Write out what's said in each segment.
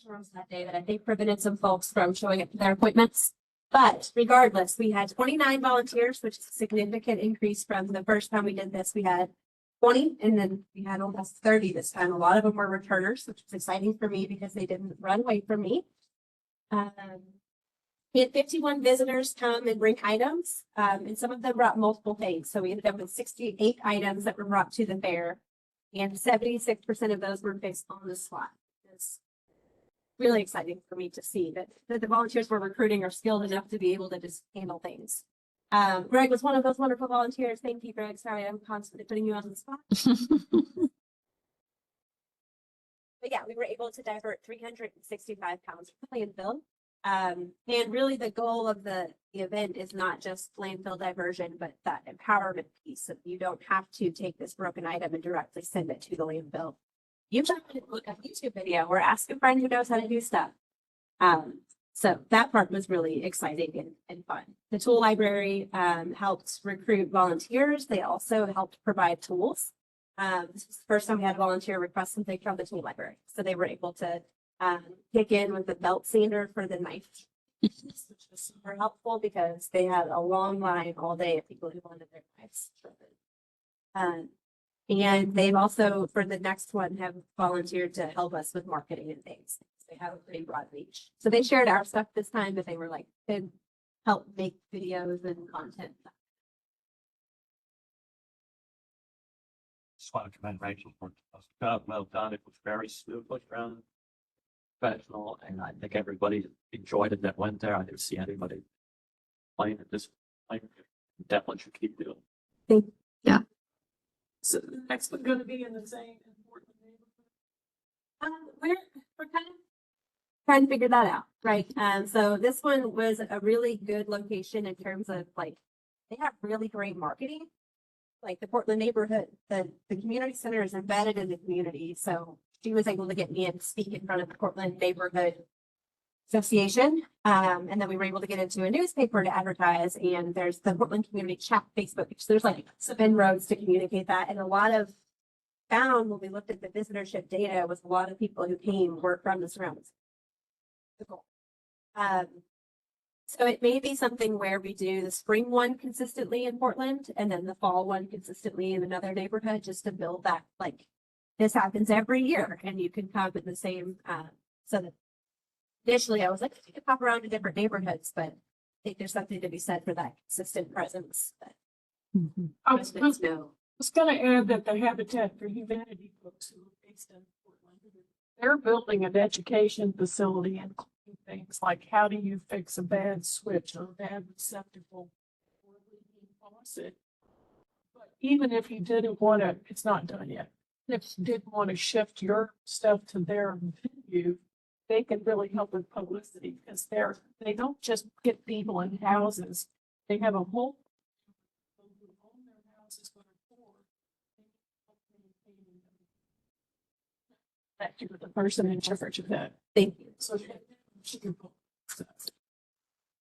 storms that day that I think prevented some folks from showing up to their appointments. But regardless, we had 29 volunteers, which is a significant increase from the first time we did this. We had 20, and then we had almost 30 this time. A lot of them were returners, which was exciting for me because they didn't run away from me. We had 51 visitors come and bring items, and some of them brought multiple things. So we ended up with 68 items that were brought to the fair, and 76% of those were fixed on the spot. It's really exciting for me to see that the volunteers we're recruiting are skilled enough to be able to just handle things. Greg was one of those wonderful volunteers. Thank you, Greg. Sorry, I'm constantly putting you on the spot. But yeah, we were able to divert 365 pounds from landfill. And really the goal of the event is not just landfill diversion, but that empowerment piece. So you don't have to take this broken item and directly send it to the landfill. You just have to look at a YouTube video or ask a friend who knows how to do stuff. So that part was really exciting and fun. The tool library helped recruit volunteers. They also helped provide tools. This was the first time we had a volunteer request something from the tool library. So they were able to kick in with the belt sander for the knife, which was super helpful because they had a long line all day of people who wanted their knives. And they've also, for the next one, have volunteered to help us with marketing and things. They have a pretty broad reach. So they shared our stuff this time, but they were like, could help make videos and content. Just want to commend Rachel for a job well done. It was very smoothly run, professional, and I think everybody enjoyed it that went there. I didn't see anybody playing at this point. Definitely should keep doing. Thank you. Yeah. So the next one going to be in the same important neighborhood? We're kind of trying to figure that out, right? So this one was a really good location in terms of like, they have really great marketing. Like the Portland neighborhood, the community center is embedded in the community. So she was able to get me in to speak in front of the Portland Neighborhood Association. And then we were able to get into a newspaper to advertise. And there's the Portland Community Chat Facebook. So there's like some inroads to communicate that. And a lot of found when we looked at the visitorship data was a lot of people who came were from the surroundings. So it may be something where we do the spring one consistently in Portland and then the fall one consistently in another neighborhood just to build that, like, this happens every year and you can come in the same, so that initially I was like, you could pop around to different neighborhoods, but I think there's something to be said for that consistent presence. That I was residents know. going to add that the Habitat for Humanity folks who are based in Portland, they're building an education facility, including things like how do you fix a bad switch or a bad receptacle or a leaking faucet. But even if you didn't want to, it's not done yet. If you didn't want to shift your stuff to their venue, they can really help with publicity because they don't just get people in houses. They have a whole people who own their houses but are poor. That you're the person in charge of that. Thank you. So she can put stuff.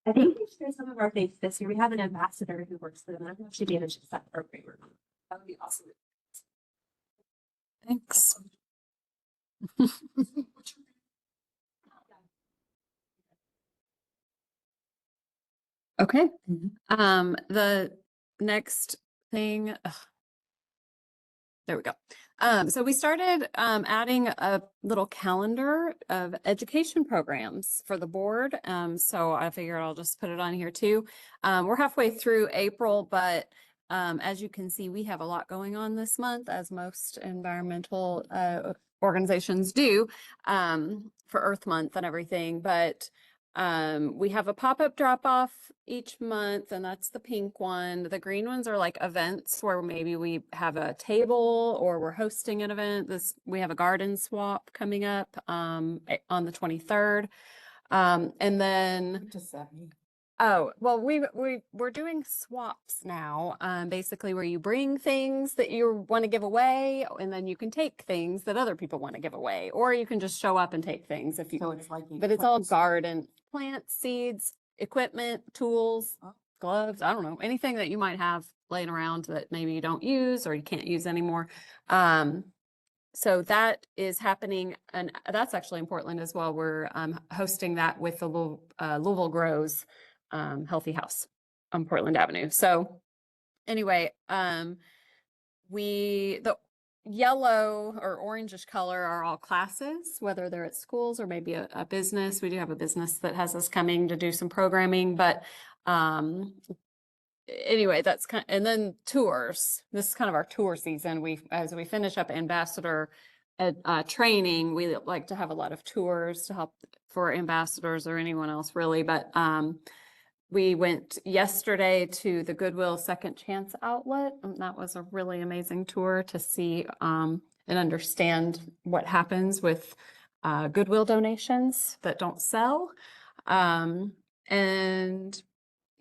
I think we share some of our faith this year. We have an ambassador who works for them. I don't know if she manages that program or not. That would be awesome. Thanks. Okay. The next thing, there we go. So we started adding a little calendar of education programs for the board. So I figured I'll just put it on here too. We're halfway through April, but as you can see, we have a lot going on this month, as most environmental organizations do for Earth Month and everything. But we have a pop-up drop-off each month, and that's the pink one. The green ones are like events where maybe we have a table or we're hosting an event. We have a garden swap coming up on the 23rd. And then oh, well, we're doing swaps now, basically where you bring things that you want to give away, and then you can take things that other people want to give away, or you can just show up and take things if you. So it's like, But it's all garden, plants, seeds, equipment, tools, gloves. I don't know, anything that you might have laying around that maybe you don't use or you can't use anymore. so that is happening, and that's actually in Portland as well. We're hosting that with the Louisville Grows Healthy House on Portland Avenue. So anyway, the yellow or orangish color are all classes, whether they're at schools or maybe a business. We do have a business that has us coming to do some programming, but anyway, that's and then tours. This is kind of our tour season. As we finish up ambassador training, we like to have a lot of tours to help for ambassadors or anyone else really. But we went yesterday to the Goodwill Second Chance outlet, and that was a really amazing tour to see and understand what happens with Goodwill donations that don't sell. And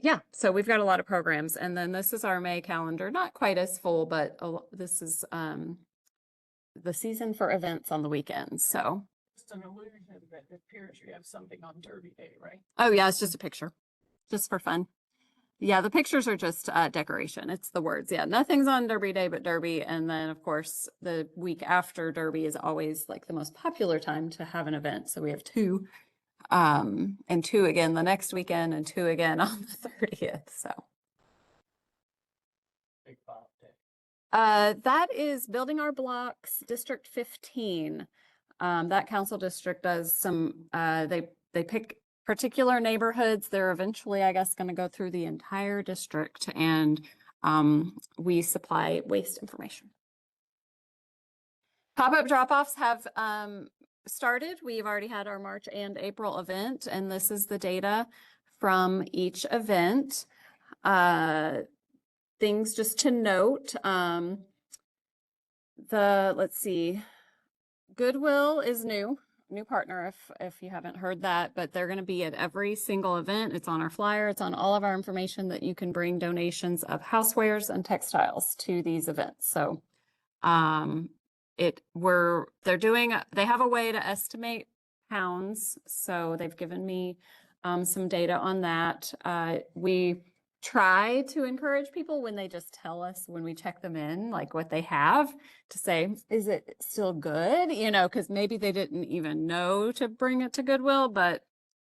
yeah, so we've got a lot of programs, and then this is our May calendar, not quite as full, but this is the season for events on the weekends. So, Just an illusion that it appears you have something on Derby Day, right? oh yeah, it's just a picture, just for fun. Yeah, the pictures are just decoration. It's the words. Yeah, nothing's on Derby Day but Derby, and then of course the week after Derby is always like the most popular time to have an event. So we have two. And two again the next weekend and two again on the 30th. So Big Bob Day. that is Building Our Blocks, District 15. That council district does some they pick particular neighborhoods. They're eventually, I guess, going to go through the entire district, and we supply waste information. Pop-up drop-offs have started. We've already had our March and April event, and this is the data from each event. Things just to note, let's see, Goodwill is new partner if you haven't heard that, but they're going to be at every single event. It's on our flyer. It's on all of our information that you can bring donations of housewares and textiles to these events. So they have a way to estimate pounds. So they've given me some data on that. We try to encourage people when they just tell us, when we check them in, like what they have, to say, is it still good? You know, because maybe they didn't even know to bring it to Goodwill, but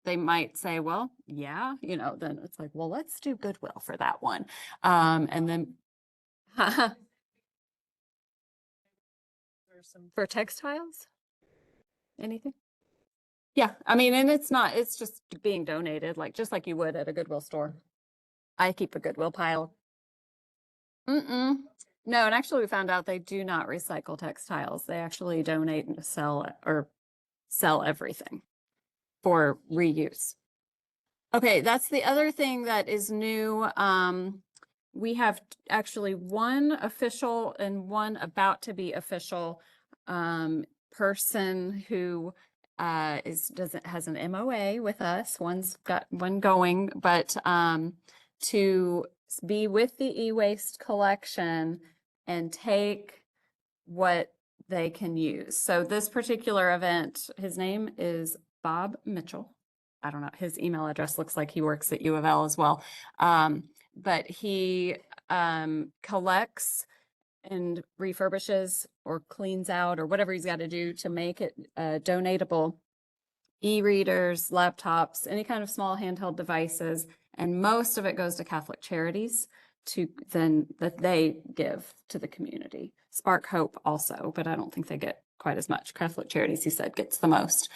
they might say, well, yeah, you know, then it's like, well, let's do Goodwill for that one. And then for textiles, anything? Yeah, I mean, and it's just being donated, like just like you would at a Goodwill store. I keep a Goodwill pile. No, and actually we found out they do not recycle textiles. They actually donate and sell everything for reuse. Okay, that's the other thing that is new. We have actually one official and one about to be official person who has an MOA with us. One's got one going, but to be with the e-waste collection and take what they can use. So this particular event, his name is Bob Mitchell. I don't know, his email address looks like he works at U of L as well. But he collects and refurbishes or cleans out or whatever he's got to do to make it donatable e-readers, laptops, any kind of small handheld devices. And most of it goes to Catholic Charities that they give to the community. Spark Hope also, but I don't think they get quite as much. Catholic Charities, he said, gets the most.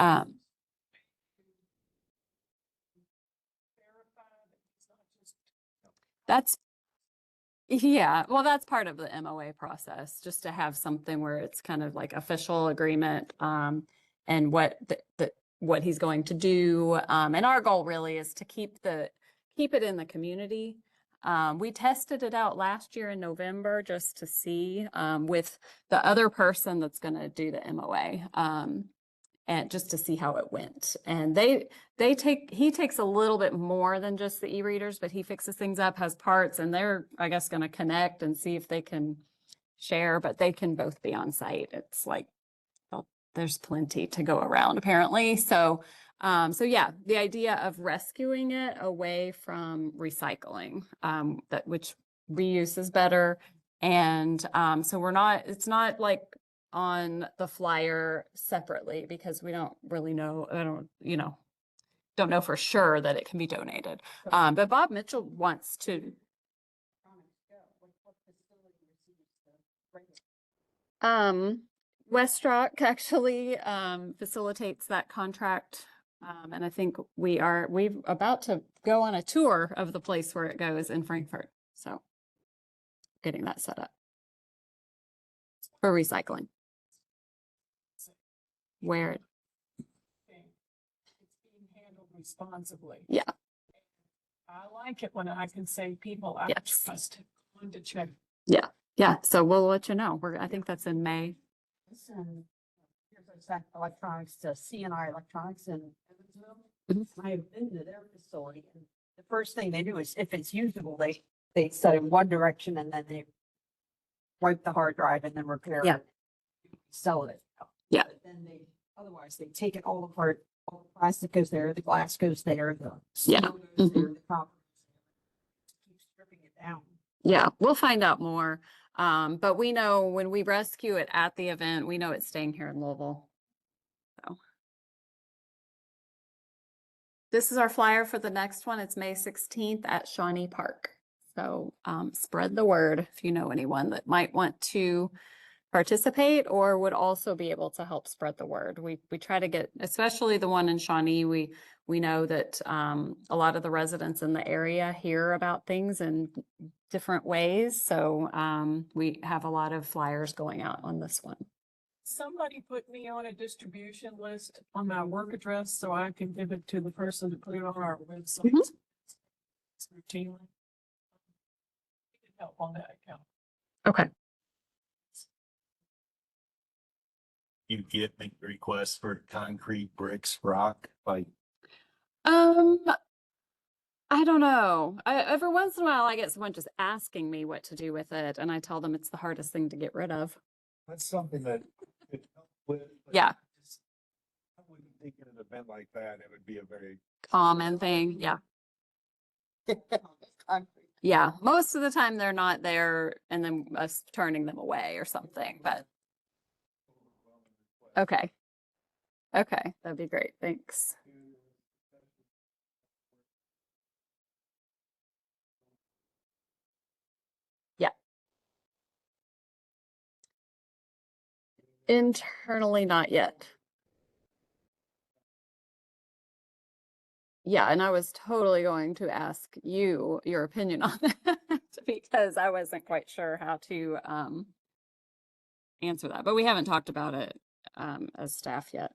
Well, that's part of the MOA process, just to have something where it's kind of like official agreement and what he's going to do. And our goal really is to keep it in the community. We tested it out last year in November just to see with the other person that's going to do the MOA. And just to see how it went. And he takes a little bit more than just the e-readers, but he fixes things up, has parts, and they're, I guess, going to connect and see if they can share, but they can both be on site. It's like, well, there's plenty to go around apparently. So yeah, the idea of rescuing it away from recycling, which reuse is better. And so it's not like on the flyer separately because we don't really know, don't know for sure that it can be donated. But Bob Mitchell wants to. Westrock actually facilitates that contract. And I think we're about to go on a tour of the place where it goes in Frankfurt. So getting that set up for recycling. Where, It's being handled responsibly. yeah, I like it when I can say people I Yes. trust on to check. yeah. So we'll let you know. I think that's in May. Listen, here's our Zach Electronics, CNI Electronics in Evansville. Mhm. I have been to their facility and the first thing they do is if it's usable, they set it in one direction and then they wipe the hard drive and then repair Yeah. it. Sell it. Yeah. But then otherwise they take it all apart, all the plastic goes there, the glass goes there, the Yeah. steel goes there, the copper. Keep stripping it down. Yeah, we'll find out more. But we know when we rescue it at the event, we know it's staying here in Louisville. So. This is our flyer for the next one. It's May 16th at Shawnee Park. So spread the word if you know anyone that might want to participate or would also be able to help spread the word. We try to get, especially the one in Shawnee, we know that a lot of the residents in the area hear about things in different ways. So we have a lot of flyers going out on this one. Somebody put me on a distribution list on my work address so I can give it to the person to put it on our website. Mhm. It's routinely. You can help on that account. Okay. You make requests for concrete, bricks, rock, like I don't know. Every once in a while, I get someone just asking me what to do with it, and I tell them it's the hardest thing to get rid of. that's something that could help with. but Yeah. I wouldn't think at an event like that, it would be a very Common thing. Yeah. Concrete. Yeah. Most of the time they're not there and then us turning them away or something, but okay. Okay. That'd be great. Thanks. Yeah. Internally, not yet. Yeah, and I was totally going to ask you your opinion on that because I wasn't quite sure how to answer that, but we haven't talked about it as staff yet.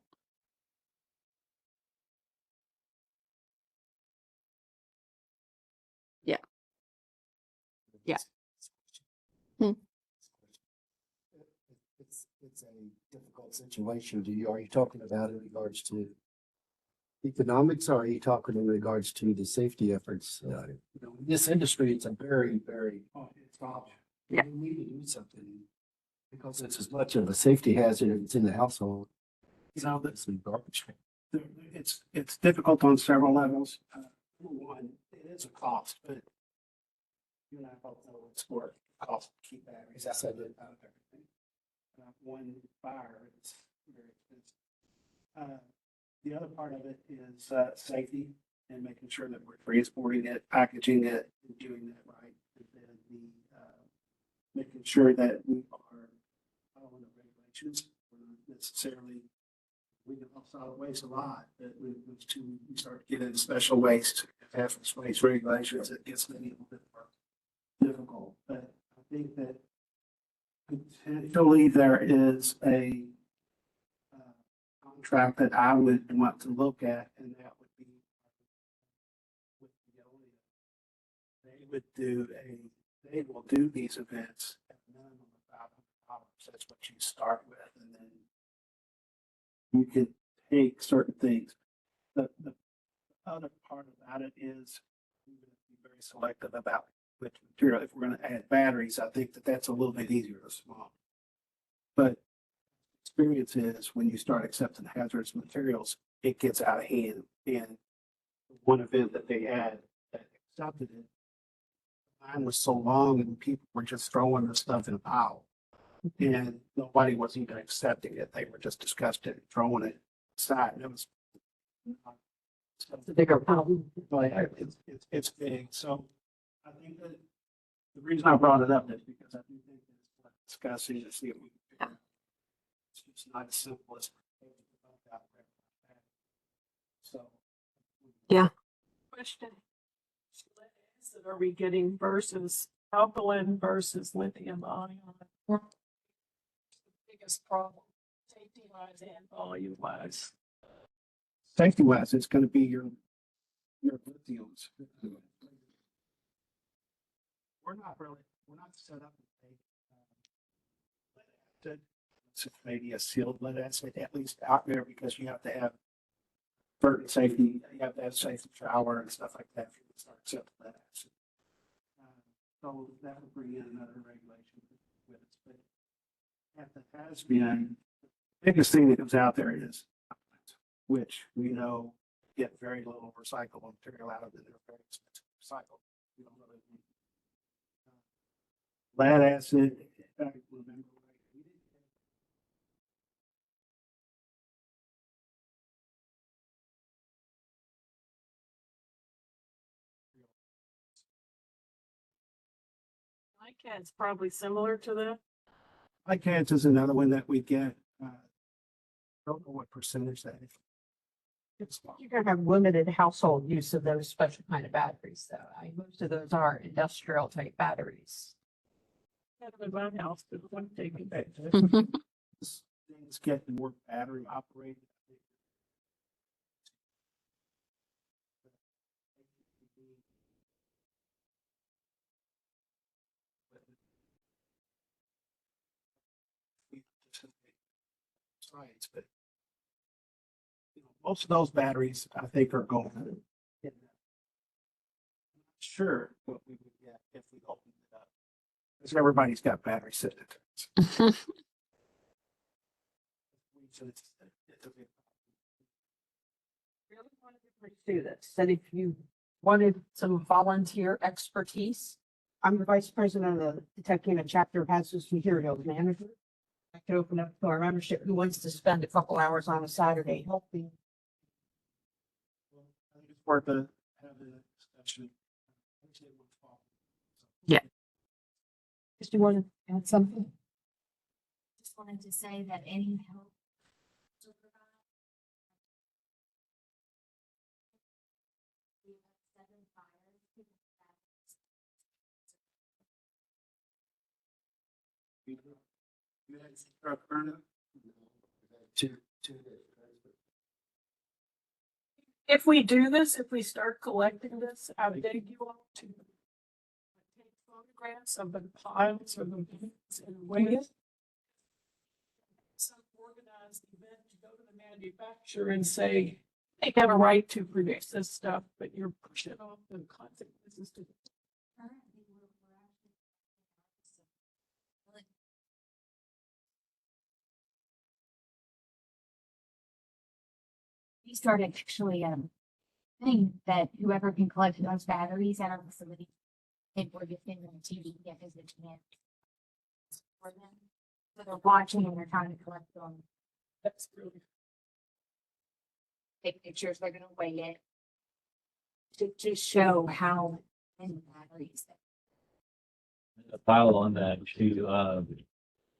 Yeah. Yeah. Hmm. It's a difficult situation. Are you talking about in regards to economics or are you talking in regards to the safety efforts? In this industry, it's a very, very problem. Yeah. We need to do something because it's as much of a safety hazard as it's in the household. It's garbage. It's difficult on several levels. Number one, it is a cost, but you and I both know it's worth the cost to keep batteries out of everything. One fire is very expensive. The other part of it is safety and making sure that we're transporting it, packaging it, and doing that right. And then making sure that we are following the regulations. We're not necessarily, we can help solid waste a lot, but we start to get into special waste, hazardous waste regulations, it gets a little bit more difficult. But I think that potentially there is a contract that I would want to look at, and that would be with Veolia. They will do these events at a minimum of $500. That's what you start with, and then you can take certain things. The other part about it is we would be very selective about which material. If we're going to add batteries, I think that that's a little bit easier to swap. But experience is when you start accepting hazardous materials, it gets out of hand. And one event that they had that accepted it, the line was so long and people were just throwing the stuff in a pile. And nobody was even accepting it. They were just disgusted, and throwing it aside. And it was. It's a bigger problem. But it's big. So I think that the reason I brought it up is because I do think it's worth discussing to see if we can figure out. It's just not as simple as. So. Yeah. Question. Lead acid are we getting versus alkaline versus lithium ion? Biggest problem, safety wise and volume wise. Safety wise, it's gonna be your lithiums. We're not set up. to take, lead acid. It's maybe a sealed lead acid, at least out there, because you have to have certain safety, you have to have safe shower and stuff like that. If you start accepting lead acid. So that would bring in another regulation with it. But if it has been, the biggest thing that comes out there is, which we know get very little recyclable material out of it. They're very expensive to recycle. We don't really need, lead acid, if I remember right, we didn't have. ICAD's probably similar to that. ICADS is another one that we get. Don't know what percentage that is. It's small. You're gonna have limited household use of those special kind of batteries, though. Most of those are industrial type batteries. Kind of in my house, but one taking back to Things get more battery operated. Science, but you know, most of those batteries, I think, are going. I'm not sure what we would get if we opened it up, because everybody's got battery sitting. So it's a big. Really wanted to pursue this, that if you wanted some volunteer expertise, I'm the vice president of the Texarkana chapter of hazardous materials management. I could open up to our membership who wants to spend a couple hours on a Saturday helping. I think it's worth having a discussion. Yeah. Just you want to add something? Just wanted to say that any help. to provide- We have 7 fires. You had truck burn Two. If we do this, if we start collecting this, I would beg you all to take photographs of the piles or the bins and weigh it. Some organized event to go to the manufacturer and say, they have a right to produce this stuff, but you're pushing off the consequences to. Currently, we're actually. We started actually, saying that whoever can collect those batteries at our facility, they were gifting them to TV because they can't. For them, so they're watching and they're trying to collect them, That's really. take pictures, they're gonna weigh it. To show how many batteries. A pile on that too,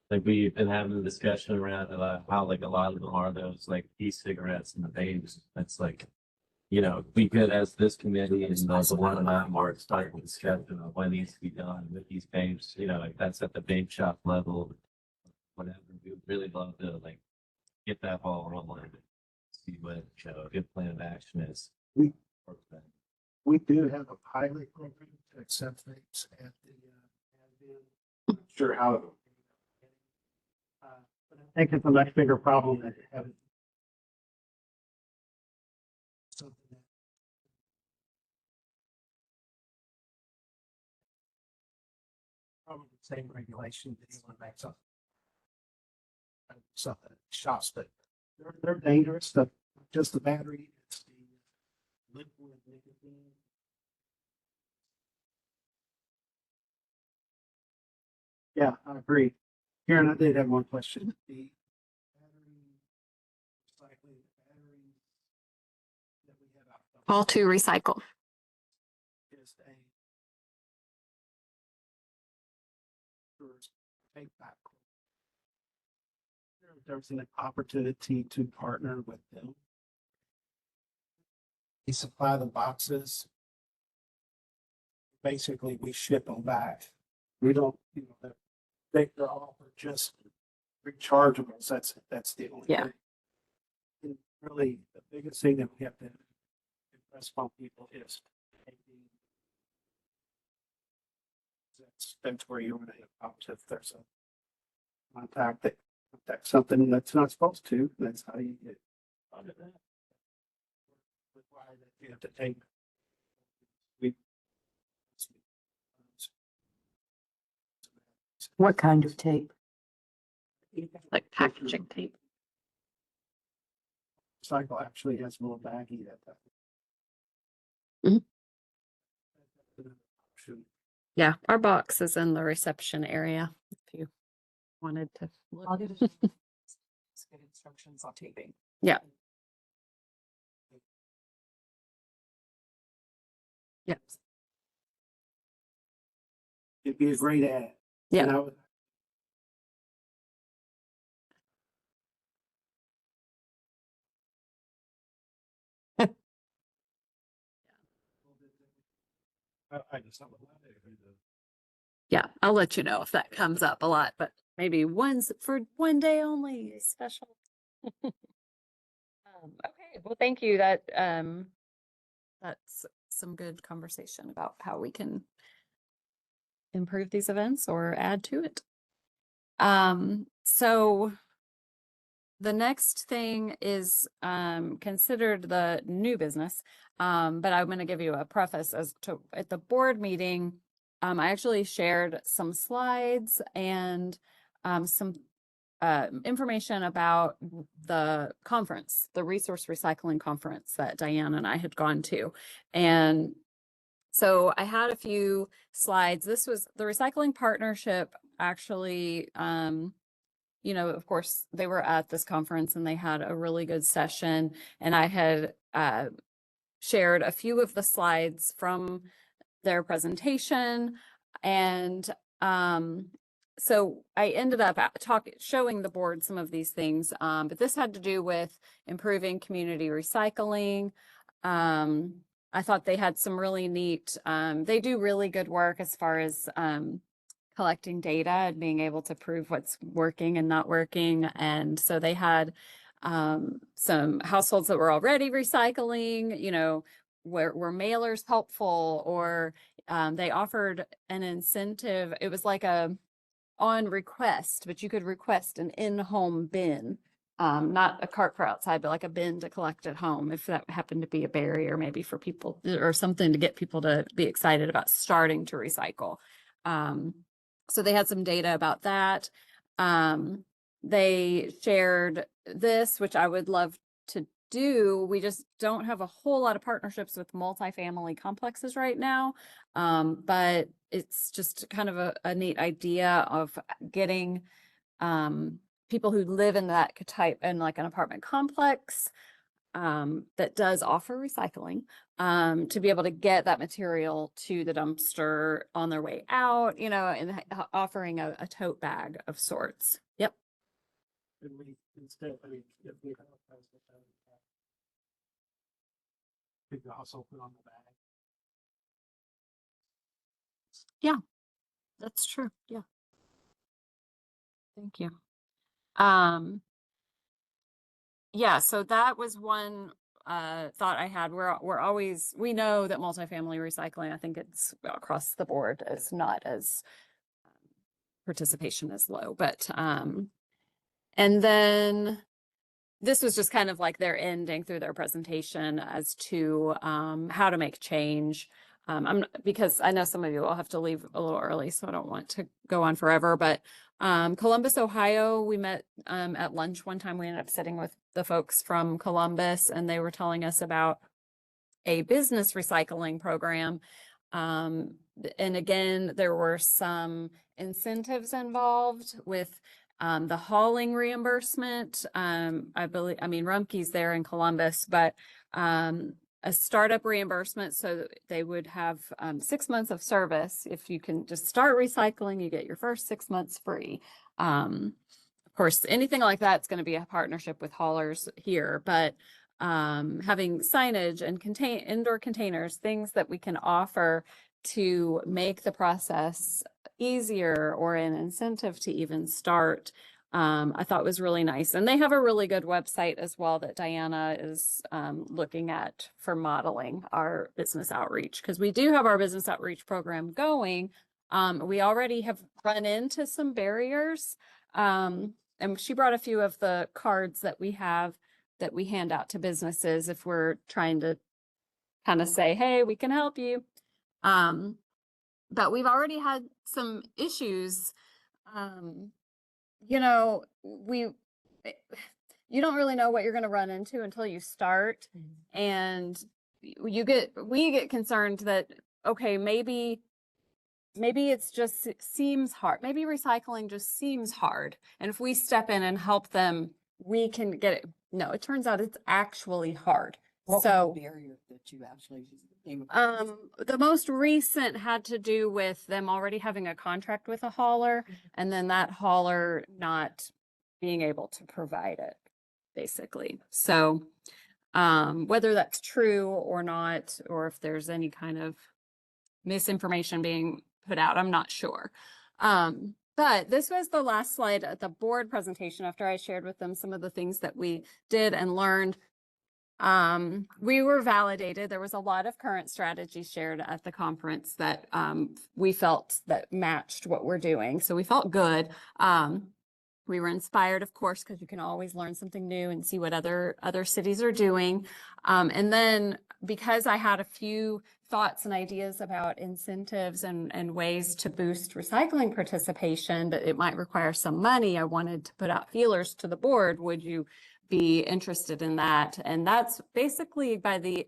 like we've been having a discussion around how like a lot of them are those like e-cigarettes and the vapes. It's like, you know, we could, as this committee and the one of my more start with discussion of what needs to be done with these vapes, you know, like that's at the vape shop level, whatever. We would really love to like get that ball rolling, see what, you know, a good plan of action is. We do have a pilot program to accept vapes at the, not sure how. But I think it's a much bigger problem that having. Something that. Probably the same regulation that anyone makes up. Something, shots, but they're dangerous, just the battery, it's the liquid nicotine. Yeah, I agree. Karen, I did have one question. The battery recycling, batteries that we have out. All to recycle. Is a take back. There's an opportunity to partner with them. We supply the boxes. Basically, we ship them back. We don't, they're all just rechargeables. That's the only Yeah. thing. And really, the biggest thing that we have to impress upon people is taking. That's where you're gonna have to, if there's a contact something that's not supposed to, that's how you get out of that. Require that you have to take. What kind of tape? Like packaging tape. Cycle actually has a little baggie that. Mhm. Option. Yeah, our box is in the reception area if you wanted to look. I'll get it. Just get instructions on taping. Yeah. Yeah. It'd be a great ad. Yeah. And I would- I just. Yeah, I'll let you know if that comes up a lot, but maybe one's for one day only special. Okay, well, thank you. That's some good conversation about how we can improve these events or add to it. So the next thing is considered the new business. But I'm going to give you a preface as to at the board meeting. I actually shared some slides and some information about the conference, the resource recycling conference that Diane and I had gone to. And so I had a few slides. This was the recycling partnership actually, of course, they were at this conference and they had a really good session. And I had shared a few of the slides from their presentation. And so I ended up showing the board some of these things, but this had to do with improving community recycling. I thought they had some really neat, they do really good work as far as collecting data and being able to prove what's working and not working. And so they had some households that were already recycling, were mailers helpful, or they offered an incentive. It was like on request, but you could request an in-home bin, not a cart for outside, but like a bin to collect at home if that happened to be a barrier maybe for people or something to get people to be excited about starting to recycle. So they had some data about that. They shared this, which I would love to do. We just don't have a whole lot of partnerships with multifamily complexes right now. But it's just kind of a neat idea of getting people who live in that type in like an apartment complex that does offer recycling to be able to get that material to the dumpster on their way out, and offering a tote bag of sorts. Yep. And we instead, if we have we could also put on the bag. Yeah, that's true. Yeah. Thank you. Yeah, so that was one thought I had. We know that multifamily recycling, I think it's across the board, is not as participation is low, but and then this was just kind of like their ending through their presentation as to how to make change. Because I know some of you will have to leave a little early, so I don't want to go on forever, but Columbus, Ohio, we met at lunch one time. We ended up sitting with the folks from Columbus, and they were telling us about a business recycling program And again, there were some incentives involved with the hauling reimbursement. I believe, I mean, Rumpke's there in Columbus, but a startup reimbursement, so that they would have 6 months of service. If you can just start recycling, you get your first 6 months free. Of course, anything like that's going to be a partnership with haulers here, but having signage and indoor containers, things that we can offer to make the process easier or an incentive to even start, I thought was really nice. And they have a really good website as well that Diana is looking at for modeling our business outreach, because we do have our business outreach program going. We already have run into some barriers. And she brought a few of the cards that we have that we hand out to businesses if we're trying to kind of say, hey, we can help you. But we've already had some issues. You know, you don't really know what you're going to run into until you start. And we get concerned that, okay, maybe it's just, it seems hard. Maybe recycling just seems hard. And if we step in and help them, we can get it. No, it turns out it's actually hard. So barrier that you actually came across? the most recent had to do with them already having a contract with a hauler and then that hauler not being able to provide it, basically. So whether that's true or not, or if there's any kind of misinformation being put out, I'm not sure. But this was the last slide at the board presentation after I shared with them some of the things that we did and learned. We were validated. There was a lot of current strategies shared at the conference that we felt that matched what we're doing. So we felt good. We were inspired, of course, because you can always learn something new and see what other cities are doing. And then because I had a few thoughts and ideas about incentives and ways to boost recycling participation, but it might require some money, I wanted to put out feelers to the board. Would you be interested in that? And that's basically by the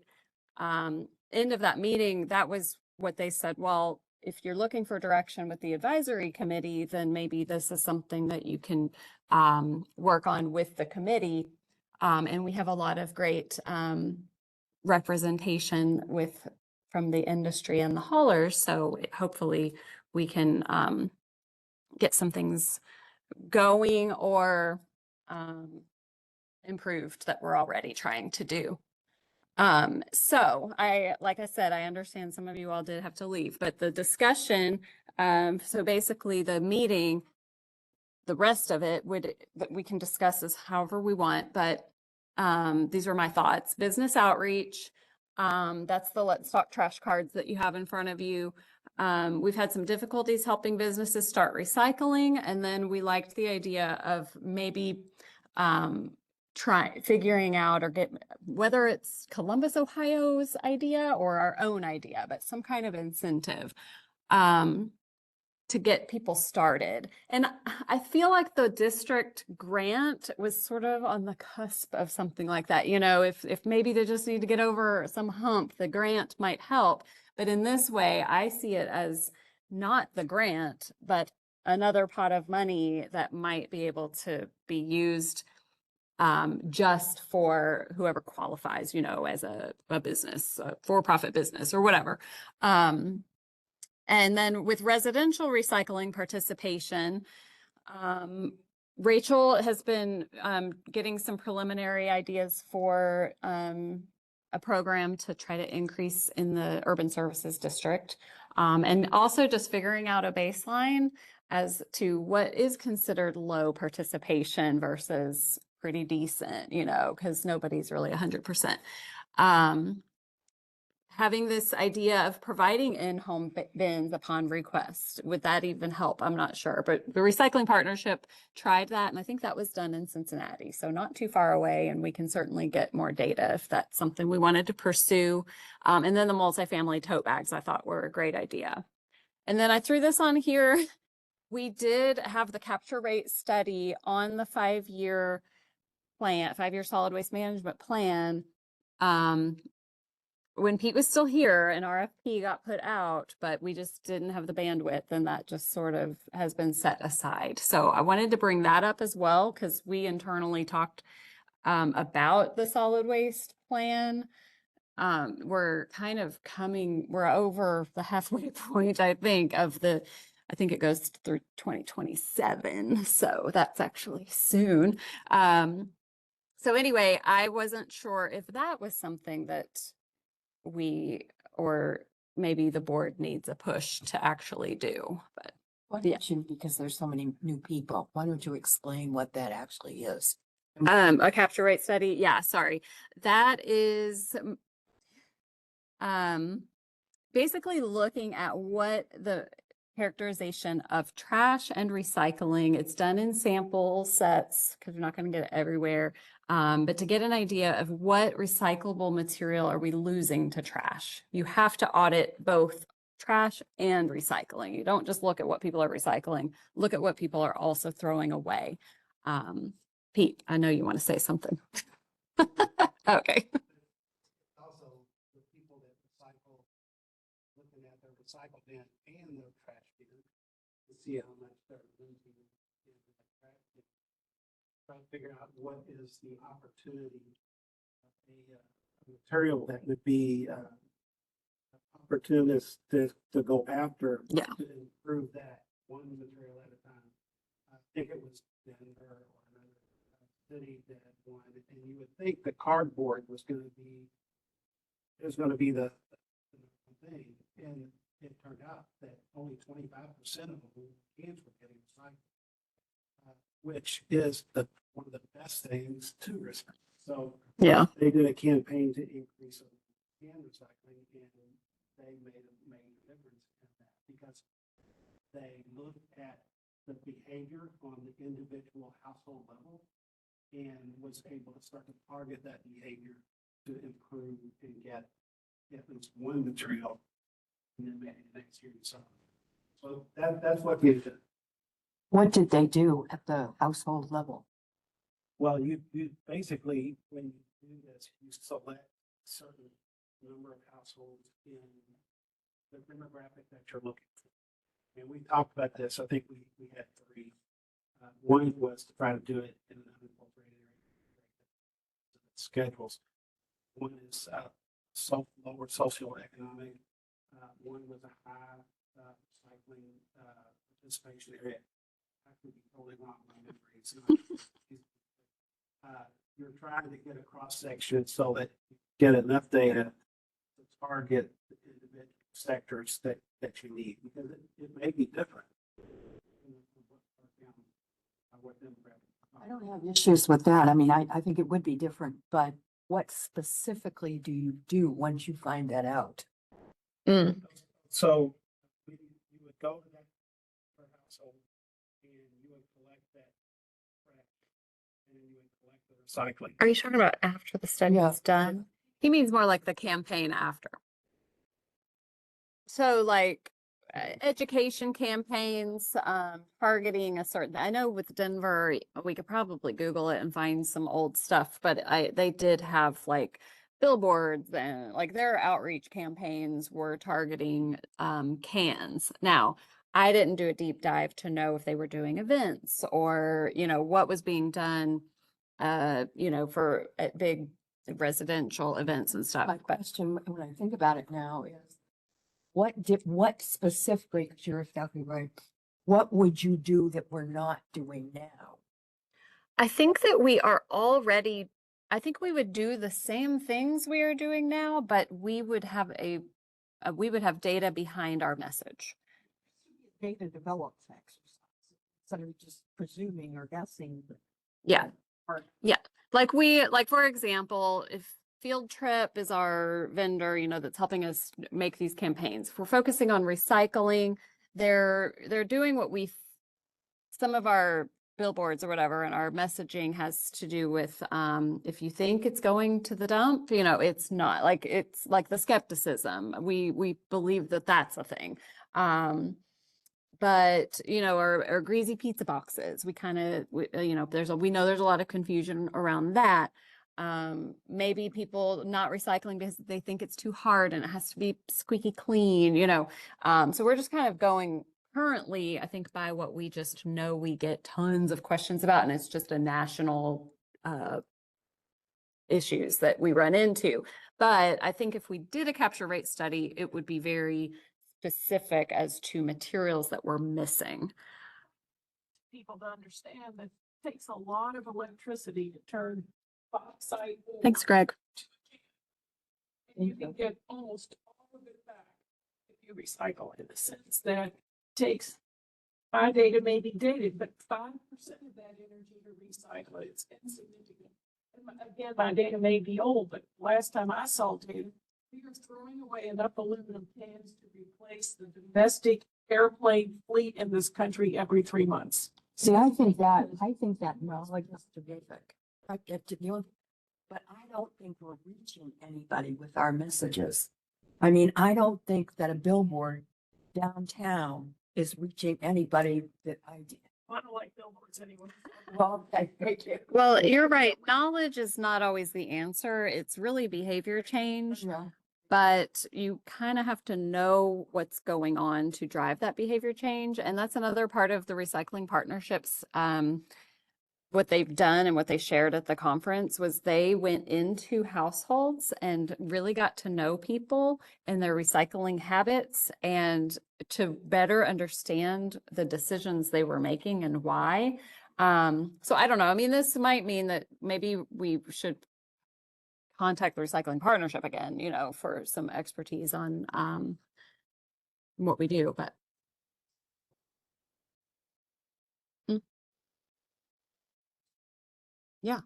end of that meeting, that was what they said. Well, if you're looking for direction with the advisory committee, then maybe this is something that you can work on with the committee. And we have a lot of great representation from the industry and the haulers. So hopefully we can get some things going or improved that we're already trying to do. So like I said, I understand some of you all did have to leave, but the discussion, so basically the meeting, the rest of it that we can discuss as however we want, but these are my thoughts. Business outreach, that's the Let's Talk Trash cards that you have in front of you. We've had some difficulties helping businesses start recycling, and then we liked the idea of maybe figuring out or whether it's Columbus, Ohio's idea or our own idea, but some kind of incentive to get people started. And I feel like the district grant was sort of on the cusp of something like that. You know, if maybe they just need to get over some hump, the grant might help. But in this way, I see it as not the grant, but another pot of money that might be able to be used just for whoever qualifies, you know, as a business, a for-profit business or whatever. And then with residential recycling participation, Rachel has been getting some preliminary ideas for a program to try to increase in the urban services district. And also just figuring out a baseline as to what is considered low participation versus pretty decent, you know, because nobody's really 100%. Having this idea of providing in-home bins upon request, would that even help? I'm not sure, but the Recycling Partnership tried that, and I think that was done in Cincinnati, so not too far away, and we can certainly get more data if that's something we wanted to pursue. And then the multifamily tote bags I thought were a great idea. And then I threw this on here. We did have the capture rate study on the 5-year plan, 5-year solid waste management plan. when Pete was still here, an RFP got put out, but we just didn't have the bandwidth, and that just sort of has been set aside. So I wanted to bring that up as well, because we internally talked about the solid waste plan. We're kind of we're over the halfway point, I think, I think it goes through 2027. So that's actually soon. So anyway, I wasn't sure if that was something that or maybe the board needs a push to actually do, but. Why Yeah. don't you, because there's so many new people, why don't you explain what that actually is? A capture rate study. Yeah, sorry. That is basically looking at what the characterization of trash and recycling. It's done in sample sets because we're not going to get it everywhere. But to get an idea of what recyclable material are we losing to trash, you have to audit both trash and recycling. You don't just look at what people are recycling, look at what people are also throwing away. Pete, I know you want to say something. Okay. Also, the people that recycle, looking at their recycle bin and their trash bin to see how much they're losing in the trash bin. Try to figure out what is the opportunity of a material that would be opportunist to go after. Yeah. To improve that one material at a time. I think it was Denver or another city that had one, and you would think the cardboard was going to be the thing, and it turned out that only 25% of the cans were getting recycled, which is one of the best things to recycle. So Yeah. they did a campaign to increase can recycling, and they made a difference in that because they looked at the behavior on the individual household level and was able to start to target that behavior to improve and get at least one material and then maybe next year and so on. So that's what we did. What did they do at the household level? Well, you basically, when you do this, you select a certain number of households in the demographic that you're looking for. And we talked about this. I think we had three. One was to try to do it in an unincorporated area. Schedules. One is lower socioeconomic. One was a high recycling participation area. I could be totally wrong on my memory. It's not. You're trying to get a cross section so that you get enough data to target the individual sectors that you need, because it may be different. I don't have issues with that. I mean, I think it would be different, but what specifically do you do once you find that out? So you would go to that household and you would collect that trash and then you would collect the recycling. Are you talking about after the study Yeah. is done? He means more like the campaign after. So like education campaigns, targeting a certain, I know with Denver, we could probably Google it and find some old stuff, but they did have like billboards and like their outreach campaigns were targeting cans. Now, I didn't do a deep dive to know if they were doing events or, what was being done, for big residential events and stuff. My question, when I think about it now, is what specifically, because you're exactly right, what would you do that we're not doing now? I think that I think we would do the same things we are doing now, but we would have we would have data behind our message. Data developed exercise, instead of just presuming or guessing. Yeah. Or- Yeah. Like for example, if Field Trip is our vendor, that's helping us make these campaigns. If we're focusing on recycling, they're doing some of our billboards or whatever, and our messaging has to do with if you think it's going to the dump, it's not. Like it's like the skepticism. We believe that that's a thing. But our greasy pizza boxes, we know there's a lot of confusion around that. Maybe people not recycling because they think it's too hard and it has to be squeaky clean, you know. So we're just kind of going currently, I think, by what we just know we get tons of questions about, and it's just a national issues that we run into. But I think if we did a capture rate study, it would be very specific as to materials that we're missing. People to understand that it takes a lot of electricity to turn bauxite. ore Thanks, Greg. to a can. And you can get almost all of it back if you recycle it, in the sense that it takes, my data may be dated, but 5% of that energy to recycle it, it's insignificant. Again, my data may be old, but last time I saw data, we were throwing away enough aluminum cans to replace the domestic airplane fleet in this country every 3 months. See, I think that knowledge is terrific. I get to deal, but I don't think we're reaching anybody with our messages. I mean, I don't think that a billboard downtown is reaching anybody that I did. I don't like billboards anymore. Well, thank you. Well, you're right. Knowledge is not always the answer. It's really behavior change. Yeah. But you kind of have to know what's going on to drive that behavior change. And that's another part of the recycling partnerships. What they've done and what they shared at the conference was they went into households and really got to know people and their recycling habits and to better understand the decisions they were making and why. So I don't know. I mean, this might mean that maybe we should contact the recycling partnership again, you know, for some expertise on what we do, but yeah.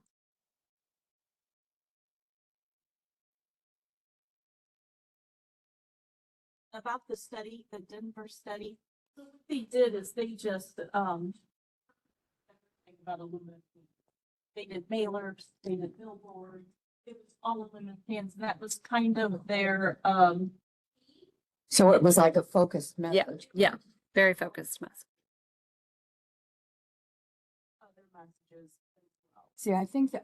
About the study, the Denver study, so what they did is they just, about aluminum. They did mailers, they did billboards, it was all aluminum cans, and that was kind of their, So it was like a focused Yeah, message. yeah, very focused message. other messages as well. See, I think that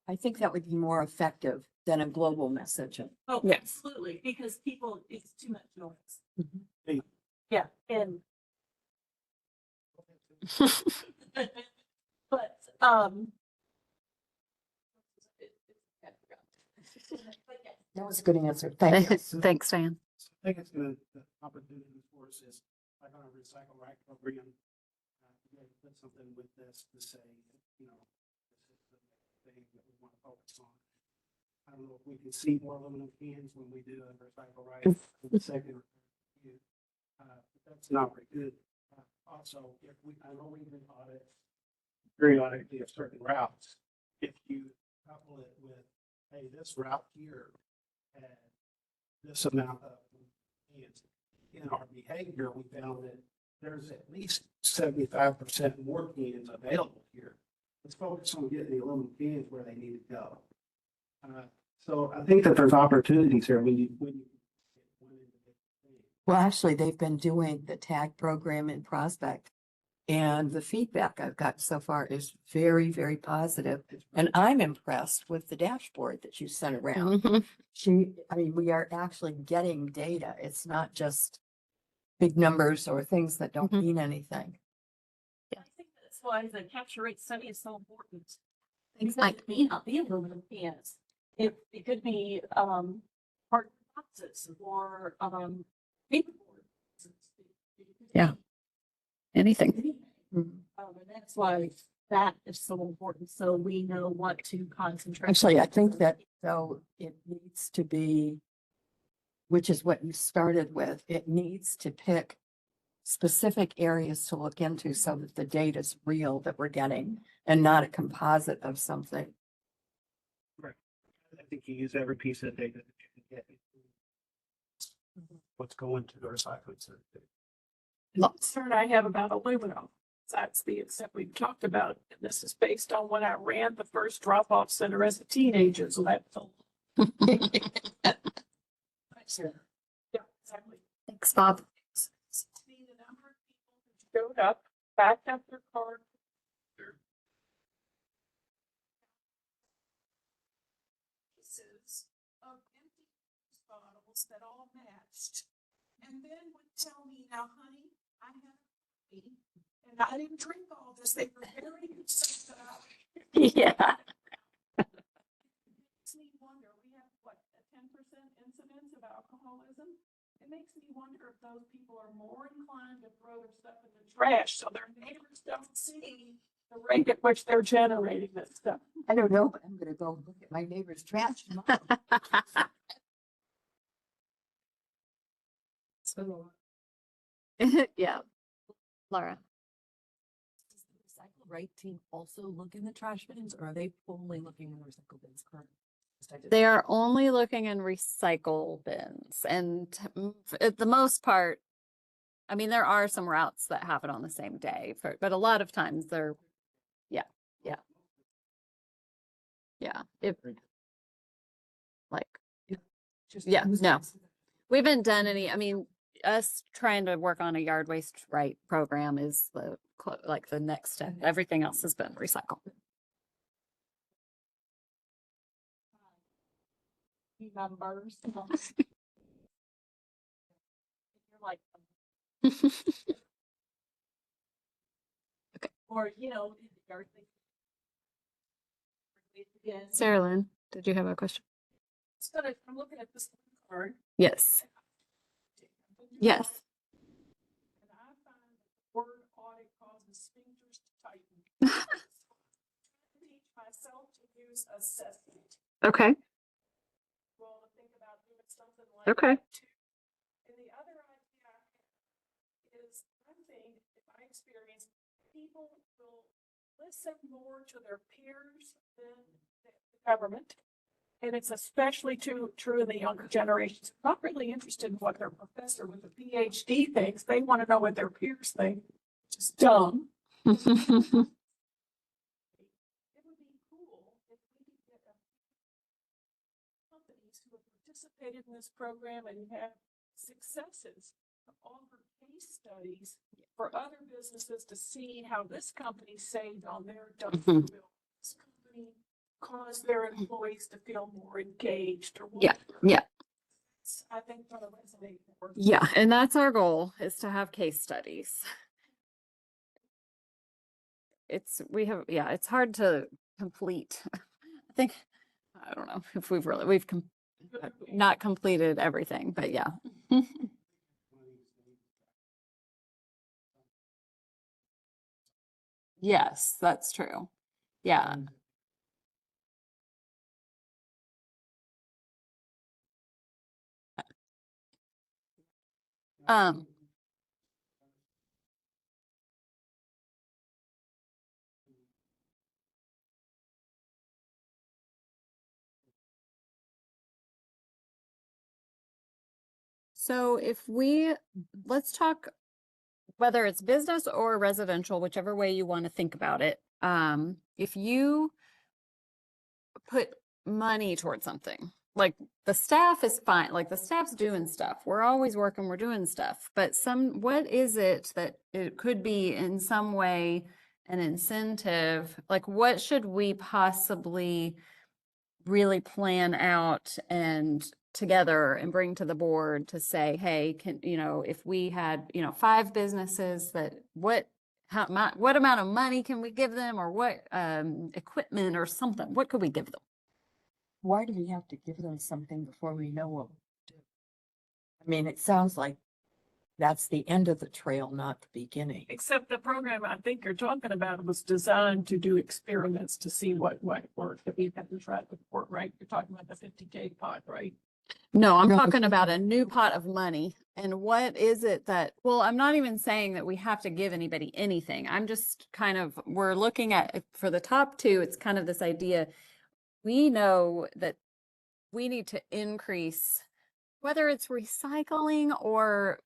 I think that would be more effective than a global message. Oh, Yes. absolutely, because people, it's too much noise. Hey. Yeah, and but, That was a good answer. Thank you. Thanks, Dan. I think it's gonna, the opportunity for us is like on a recycle rack program. Put something with this to say, you know, this is the thing that we want to focus on. I don't know if we can see more aluminum cans when we do a recycle rack. The second, or third review. But that's not very good. Also, if we, I know we can audit periodically of certain routes. If you couple it with, hey, this route here had this amount of cans. In our behavior, we found that there's at least 75% more cans available here. Let's focus on getting the aluminum cans where they need to go. So I think that there's opportunities here when you. Well, actually, they've been doing the tag program in Prospect. And the feedback I've got so far is very, very positive. And I'm impressed with the dashboard that you sent around. I mean, we are actually getting data. It's not just big numbers or things that don't mean anything. I think that's why the capture rate study is so important. Thanks, Because Mike. it may not be aluminum cans. It could be, hard boxes or, paperboard. Yeah. Anything. Mhm. And that's why that is so important. So we know what to concentrate. Actually, I think that though it needs to be, which is what you started with, it needs to pick specific areas to look into so that the data is real that we're getting and not a composite of something. I think you use every piece of data that you can get. What's going to the recycling center. Concern I have about aluminum. That's the extent we've talked about. And this is based on when I ran the first drop-off center as a teenager. So that's a yeah, exactly. Thanks, Bob. See the number of people who showed up, backed up their car. impressed. And then would tell me, now, honey, I had a coffee and I didn't drink all this. They were very concerned about. Yeah. Makes me wonder, we have what, a 10% incidence of alcoholism? It makes me wonder if those people are more inclined to throw their stuff in the trash so their neighbors don't see the rate at which they're generating this stuff. I don't know, but I'm gonna go look at my neighbor's trash tomorrow. Yeah. Laura. Does the recycle right team also look in the trash bins, or are they only looking in the recycle bins currently? They are only looking in recycle bins and at the most part, I mean, there are some routes that have it on the same day, but a lot of times they're, yeah. If like, Just yeah, who's no. next? We haven't done any, I mean, us trying to work on a yard waste right program is like the next step. Everything else has been recycled. Numbers. You're like. Okay. Or, you know. Again. Sarah Lynn, did you have a question? I'm looking at this card. Yes. Yes. And I find that the word audit causes fingers to tighten. Teach myself to use assessment. Okay. Well, to think about doing something like Okay. that too. And the other idea I have is, I think, if I experience, people will listen more to their peers than the government. And it's especially true in the younger generations. Not really interested in what their professor with a PhD thinks. They want to know what their peers think. Just dumb. It would be cool if we could get companies who have participated in this program and have successes to offer case studies for other businesses to see how this company saved on their dumpster bill. This company caused their employees to feel more engaged or Yeah, whatever. yeah. I think that'll resonate more. Yeah, and that's our goal, is to have case studies. It's hard to complete. I think, I don't know if we've not completed everything, but yeah. Yes, that's true. Yeah. Um, so let's talk whether it's business or residential, whichever way you want to think about it. If you put money towards something, like the staff is fine, like the staff's doing stuff. We're always working, we're doing stuff, but what is it that it could be in some way an incentive? Like what should we possibly really plan out and together and bring to the board to say, hey, if we had, 5 businesses that what amount of money can we give them, or what equipment or something, what could we give them? Why do we have to give them something before we know what to do? I mean, it sounds like that's the end of the trail, not the beginning. Except the program I think you're talking about was designed to do experiments to see what worked. That we haven't tried before, right? You're talking about the 50K pot, right? No, I'm No. talking about a new pot of money. And what is it well, I'm not even saying that we have to give anybody anything. I'm just we're looking at, for the top 2, it's kind of this idea. We know that we need to increase, whether it's recycling or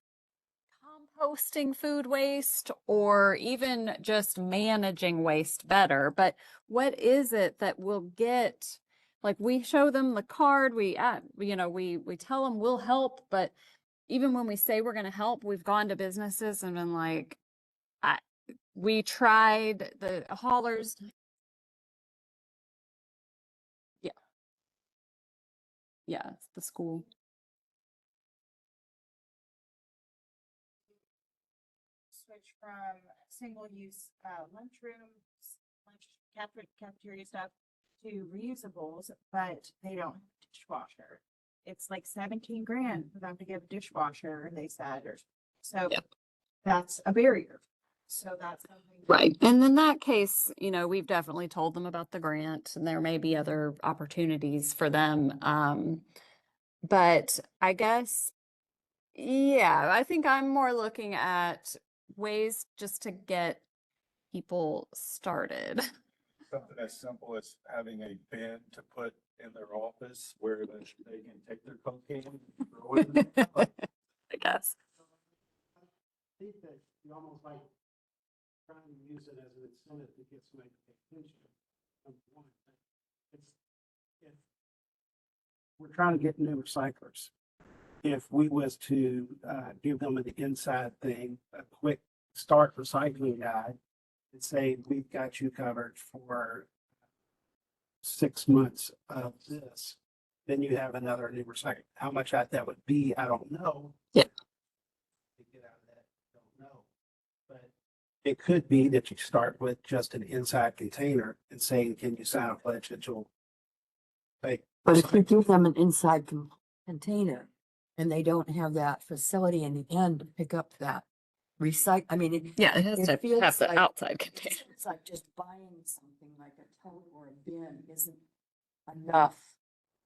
composting food waste, or even just managing waste better. But what is it that will get, like, we show them the card, we tell them we'll help, but even when we say we're going to help, we've gone to businesses and been like, we tried the haulers. Yeah. Yeah, it's the school. switch from single-use lunchrooms, cafeteria stuff to reusables, but they don't have a dishwasher. It's like 17 grand for them to get a dishwasher, they said, or so Yep. that's a barrier. So that's something. Right. And in that case, we've definitely told them about the grant and there may be other opportunities for them. But I guess, yeah, I think I'm more looking at ways just to get people started. Something as simple as having a bin to put in their office where they can take their cocaine. And throw it in the box. I guess. I think that you almost like trying to use it as an incentive to get somebody to pay attention. Number one, if we're trying to get new recyclers, if we was to give them an inside thing, a quick start recycling guide, and say, we've got you covered for 6 months of this, then you have another new recycle. How much that would be, I don't know. Yeah. To get out of that, don't know. But it could be that you start with just an inside container and saying, can you sign a pledge that you'll pay? But if you give them an inside container and they don't have that facility in the end to pick up that I mean, Yeah, it has it to feels have the like- outside container. it's like just buying something like a tote or a bin isn't enough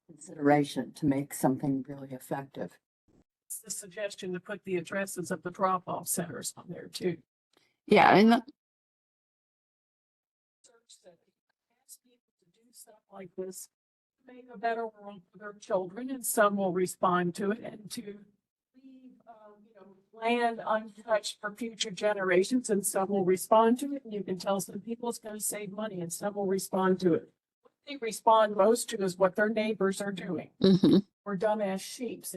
consideration to make something really effective. It's the suggestion to put the addresses of the drop-off centers on there too. Yeah, and that- Search that ask people to do stuff like this, to make a better world for their children, and some will respond to it, and to leave, land untouched for future generations, and some will respond to it, and you can tell some people it's going to save money, and some will respond to it. What they respond most to is what their neighbors are doing, Mhm. or dumbass sheeps.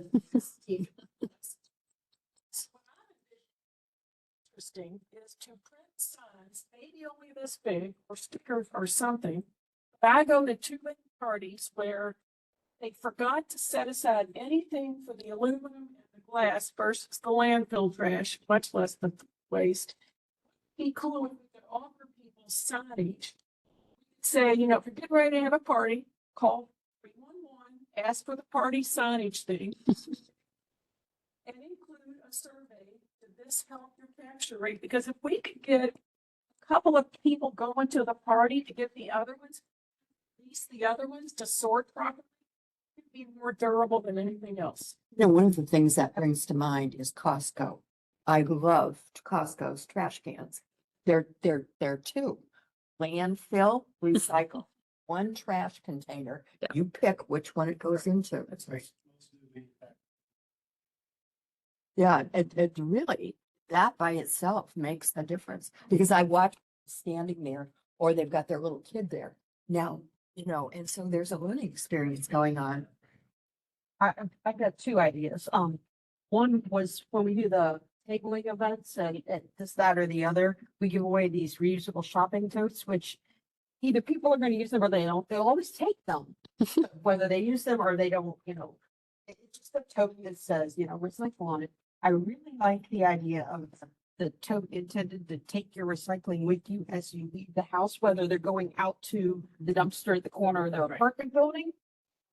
Interesting is to print signs, maybe only this big, or stickers or something. I go to too many parties where they forgot to set aside anything for the aluminum and the glass versus the landfill trash, much less the waste. Be cool if we could offer people signage. Say, if you're getting ready to have a party, call 311, ask for the party signage thing. And include a survey. Did this help your capture rate? Because if we could get a couple of people going to the party to get the other ones, at least the other ones to sort properly, it'd be more durable than anything else. One of the things that brings to mind is Costco. I love Costco's trash cans. They're two. Landfill, recycle, one trash container. Yeah. You pick which one it goes into. That's right. Yeah, it really, that by itself makes a difference because I watch standing there or they've got their little kid there. Now, and so there's a learning experience going on. I've got two ideas. One was when we do the takeaway events and this, that, or the other, we give away these reusable shopping totes, which either people are going to use them or they don't. They'll always take them, whether they use them or they don't. It's just a tote that says, recycle on it. I really like the idea of the tote intended to take your recycling with you as you leave the house, whether they're going out to the dumpster at the corner of the apartment building,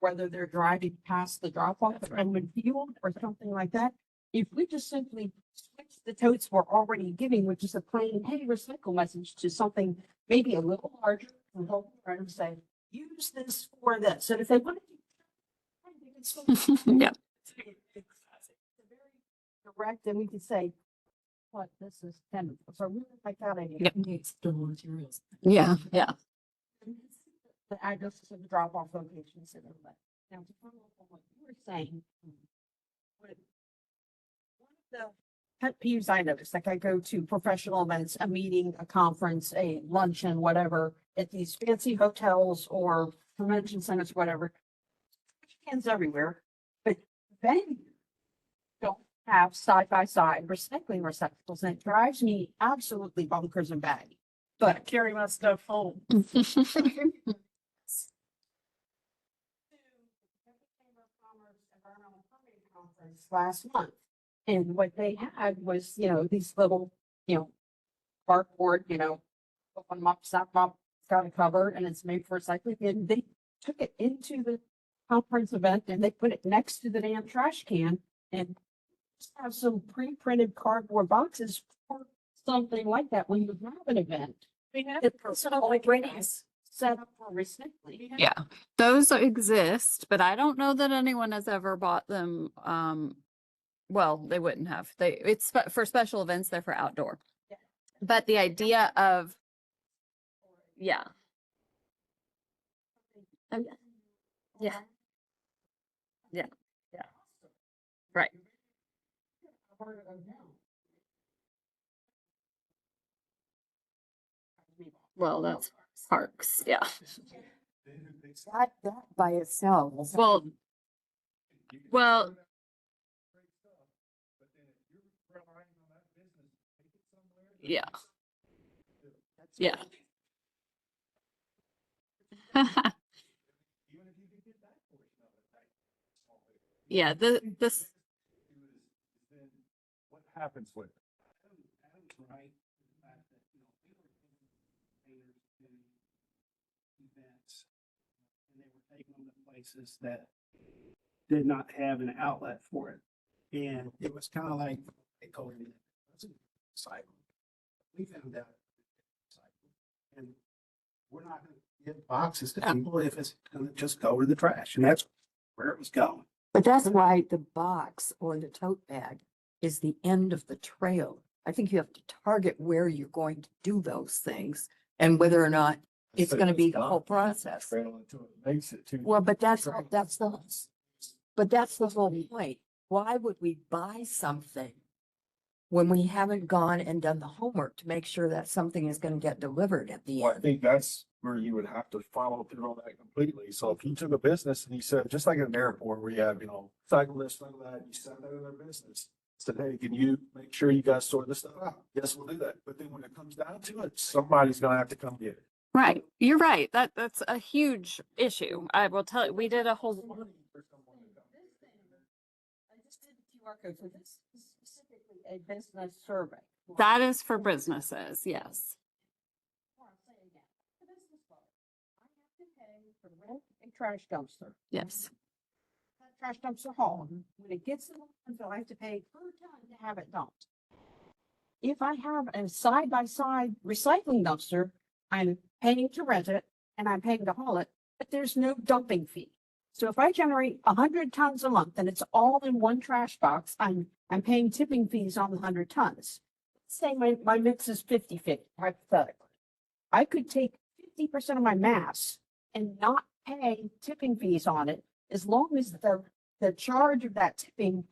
whether they're driving past the drop-off at Redwood Field or something like that. If we just simply switch the totes we're already giving, which is a plain, hey, recycle message, to something maybe a little larger, and help them say, use this for this. And if they want to, Yeah. direct, and we could say, what, this is 10. So I really like that idea. Yep. Needs durable materials. Yeah. Yeah. The addresses of the drop-off locations and all that. Now, to follow up on what you were saying, one of the pet peeves I notice, like I go to professional events, a meeting, a conference, a luncheon, whatever, at these fancy hotels or convention centers, whatever. Cans everywhere, but venues don't have side-by-side recycling receptacles, and it drives me absolutely bonkers and batty. But carry my stuff home. Last month. And what they had was, these little, cardboard, open them up, snap them up, it's got a cover and it's made for recycling. And they took it into the conference event and they put it next to the damn trash can and just have some pre-printed cardboard boxes for something like that when you have an event. We have. It's already set up for recycling. Yeah, those exist, but I don't know that anyone has ever bought them. Well, they wouldn't have. It's for special events, they're for outdoor. Yeah. But the idea of, yeah. Yeah. Yeah. Yeah. Right. Well, that's parks, yeah. That by itself. Well, yeah. Yeah. Yeah, this, What happens with it? Adam's right. The fact that, we were taking containers to events, and they were taking them to places that did not have an outlet for it. And it was kind of like, they told me, it's a cycle. We found out. And we're not gonna get boxes to people if it's gonna just go to the trash, and that's where it was going. But that's why the box or the tote bag is the end of the trail. I think you have to target where you're going to do those things and whether or not it's gonna be the whole process. Trail until it makes it to. Well, but that's the whole point. Why would we buy something when we haven't gone and done the homework to make sure that something is gonna get delivered at the Well, I end? think that's where you would have to follow through on that completely. So if you took a business and you said, just like at an airport where you have, cycle this, cycle that, you send that in their business. Said, hey, can you make sure you guys sort this stuff out? Yes, we'll do that. But then when it comes down to it, somebody's gonna have to come get it. right, you're right. That's a huge issue. I will tell you, we did a whole, I just did a QR code for this, is specifically a business survey. that is for businesses, yes. I have to pay for rent a trash dumpster. Yes. That trash dumpster haul. When it gets to the landfill, I have to pay per ton to have it dumped. If I have a side-by-side recycling dumpster, I'm paying to rent it and I'm paying to haul it, but there's no dumping fee. So if I generate 100 tons a month and it's all in one trash box, I'm paying tipping fees on the 100 tons. Say my mix is 50-50, hypothetically. I could take 50% of my mass and not pay tipping fees on it as long as the charge of that tipping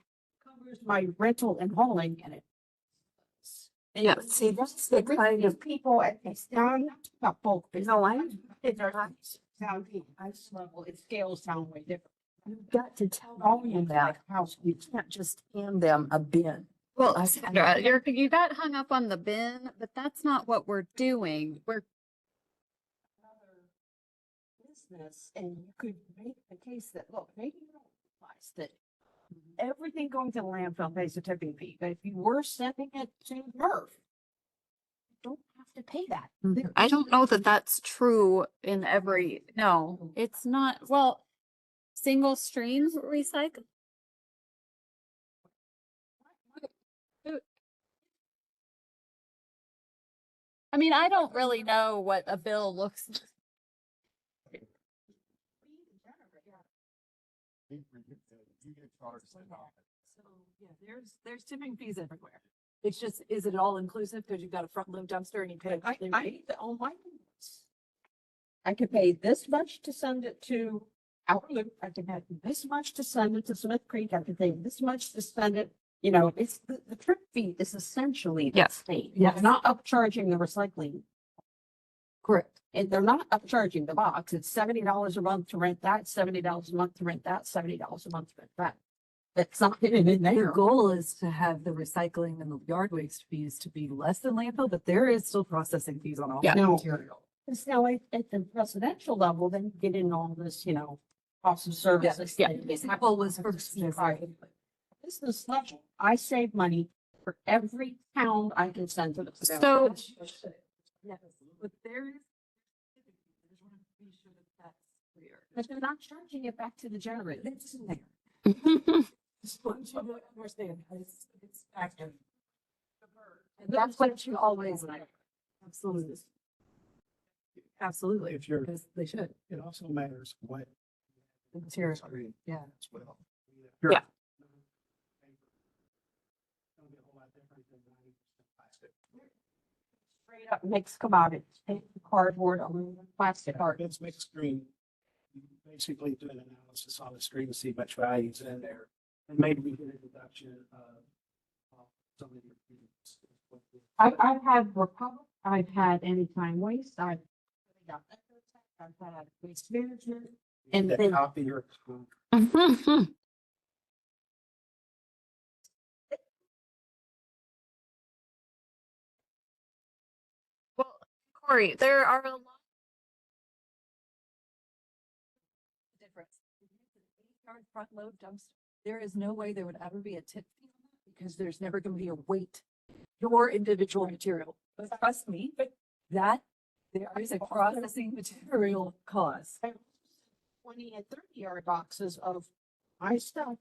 covers my rental and hauling in it. And Yeah. see, that's the kind of people at this down, not bulk, but no, it's our down ice level, it scales down way different. You've got to tell them that house. You can't just hand them a bin. Well, I- Sandra, you got hung up on the bin, but that's not what we're doing. We're, Another business, and you could make the case that, look, maybe you don't realize that everything going to the landfill pays a tipping fee, but if you were sending it to Murph, you don't have to pay that. There I is don't know that that's true in every, no, it's not, well, single stream recycle. I mean, I don't really know what a bill looks. So, yeah, there's tipping fees everywhere. It's just, is it all inclusive? Cause you've got a front load dumpster and you pay. on my ones. I could pay this much to send it to Outlook. I can have this much to send it to Smith Creek. I could pay this much to send it. It's the trip fee is essentially the Yes. same. Yes. They're not upcharging the recycling. Correct. And they're not upcharging the box. It's $70 a month to rent that, $70 a month to rent that, $70 a month to rent that. That's not hidden in The there. goal is to have the recycling and the yard waste fees to be less than landfill, but there is still processing fees on all Yeah. that material. It's now at the residential level, then you get in all this, cost of services. Yeah. thing. Example was for business. Right. Business level, I save money for every pound I can send to the. So- But there is. I just want to be sure that that's clear. But they're not charging it back to the generator. It's in there. Just want you to understand, it's active. And that's what you always like. Absolutely. Absolutely, If you're, because they should. it also matters what. The material, Screen yeah. as well. Yeah. It'll be a whole lot different than 90% plastic. Straight up mixed commodities, take the cardboard, aluminum, plastic art. It's mixed screen. You basically do an analysis on the screen to see much values in there. And maybe we get a deduction of some of your. I've had Republic, I've had Anytime Waste, I've had Waste Management, and That then copy your. Well, Corey, there are a lot. Difference. Yard front load dumpster, there is no way there would ever be a tip fee on that because there's never going to be a weight. Your individual material, but trust me, that there is a processing material cost. 20 and 30-yard boxes of my stuff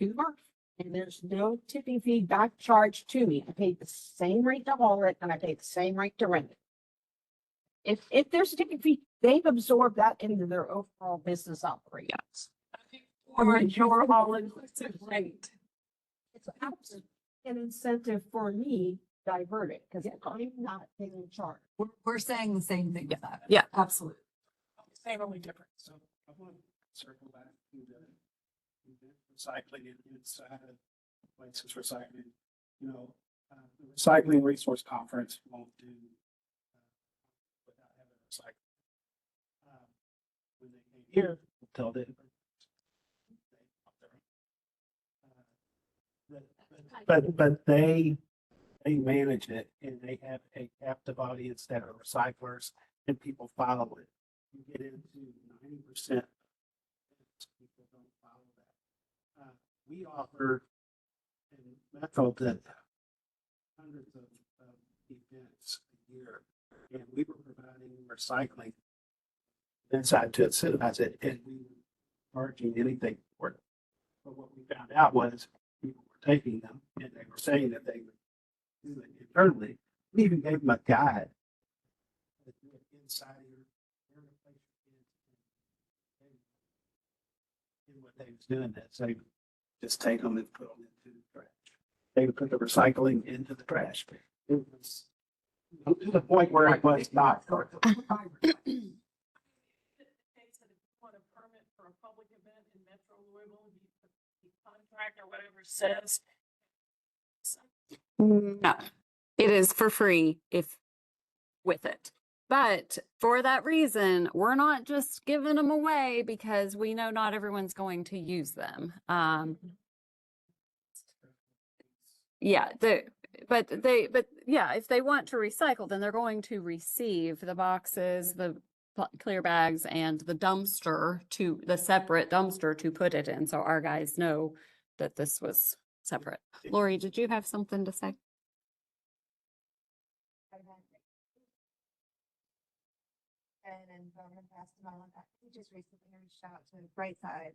to Murph. And there's no tipping fee back charged to me. I paid the same rate to haul it and I paid the same rate to rent it. If there's a tipping fee, they've absorbed that into their overall business operations. Or your all-inclusive rate. It's absolutely an incentive for me to divert it because I'm not paying charge. We're saying the same thing with that. Yeah. Absolutely. Same, only different. So I want to circle back to the recycling inside of places recycling. You know, the Recycling Resource Conference won't do without having a recycling. When they came here, tell them. But they manage it and they have a captive audience that are recyclers and people follow it. You get into 90%. People don't follow that. We offer in Metro that hundreds of events a year, and we were providing recycling inside to incentivize it, and we were charging anything for it. But what we found out was people were taking them and they were saying that they would do it internally. We even gave them a guide to do it inside of your where the place is. And what they was doing that, so they would just take them and put them into the trash. They would put the recycling into the trash. It was to the point where it was not. Want a permit for a public event in Metro Louisville, the contract or whatever says. No, it is for free if with it. But for that reason, we're not just giving them away because we know not everyone's going to use them. Yeah, but yeah, if they want to recycle, then they're going to receive the boxes, the clear bags and the dumpster the separate dumpster to put it in. So our guys know that this was separate. Lori, did you have something to say? And passed them on. We just recently reached out to Brightside.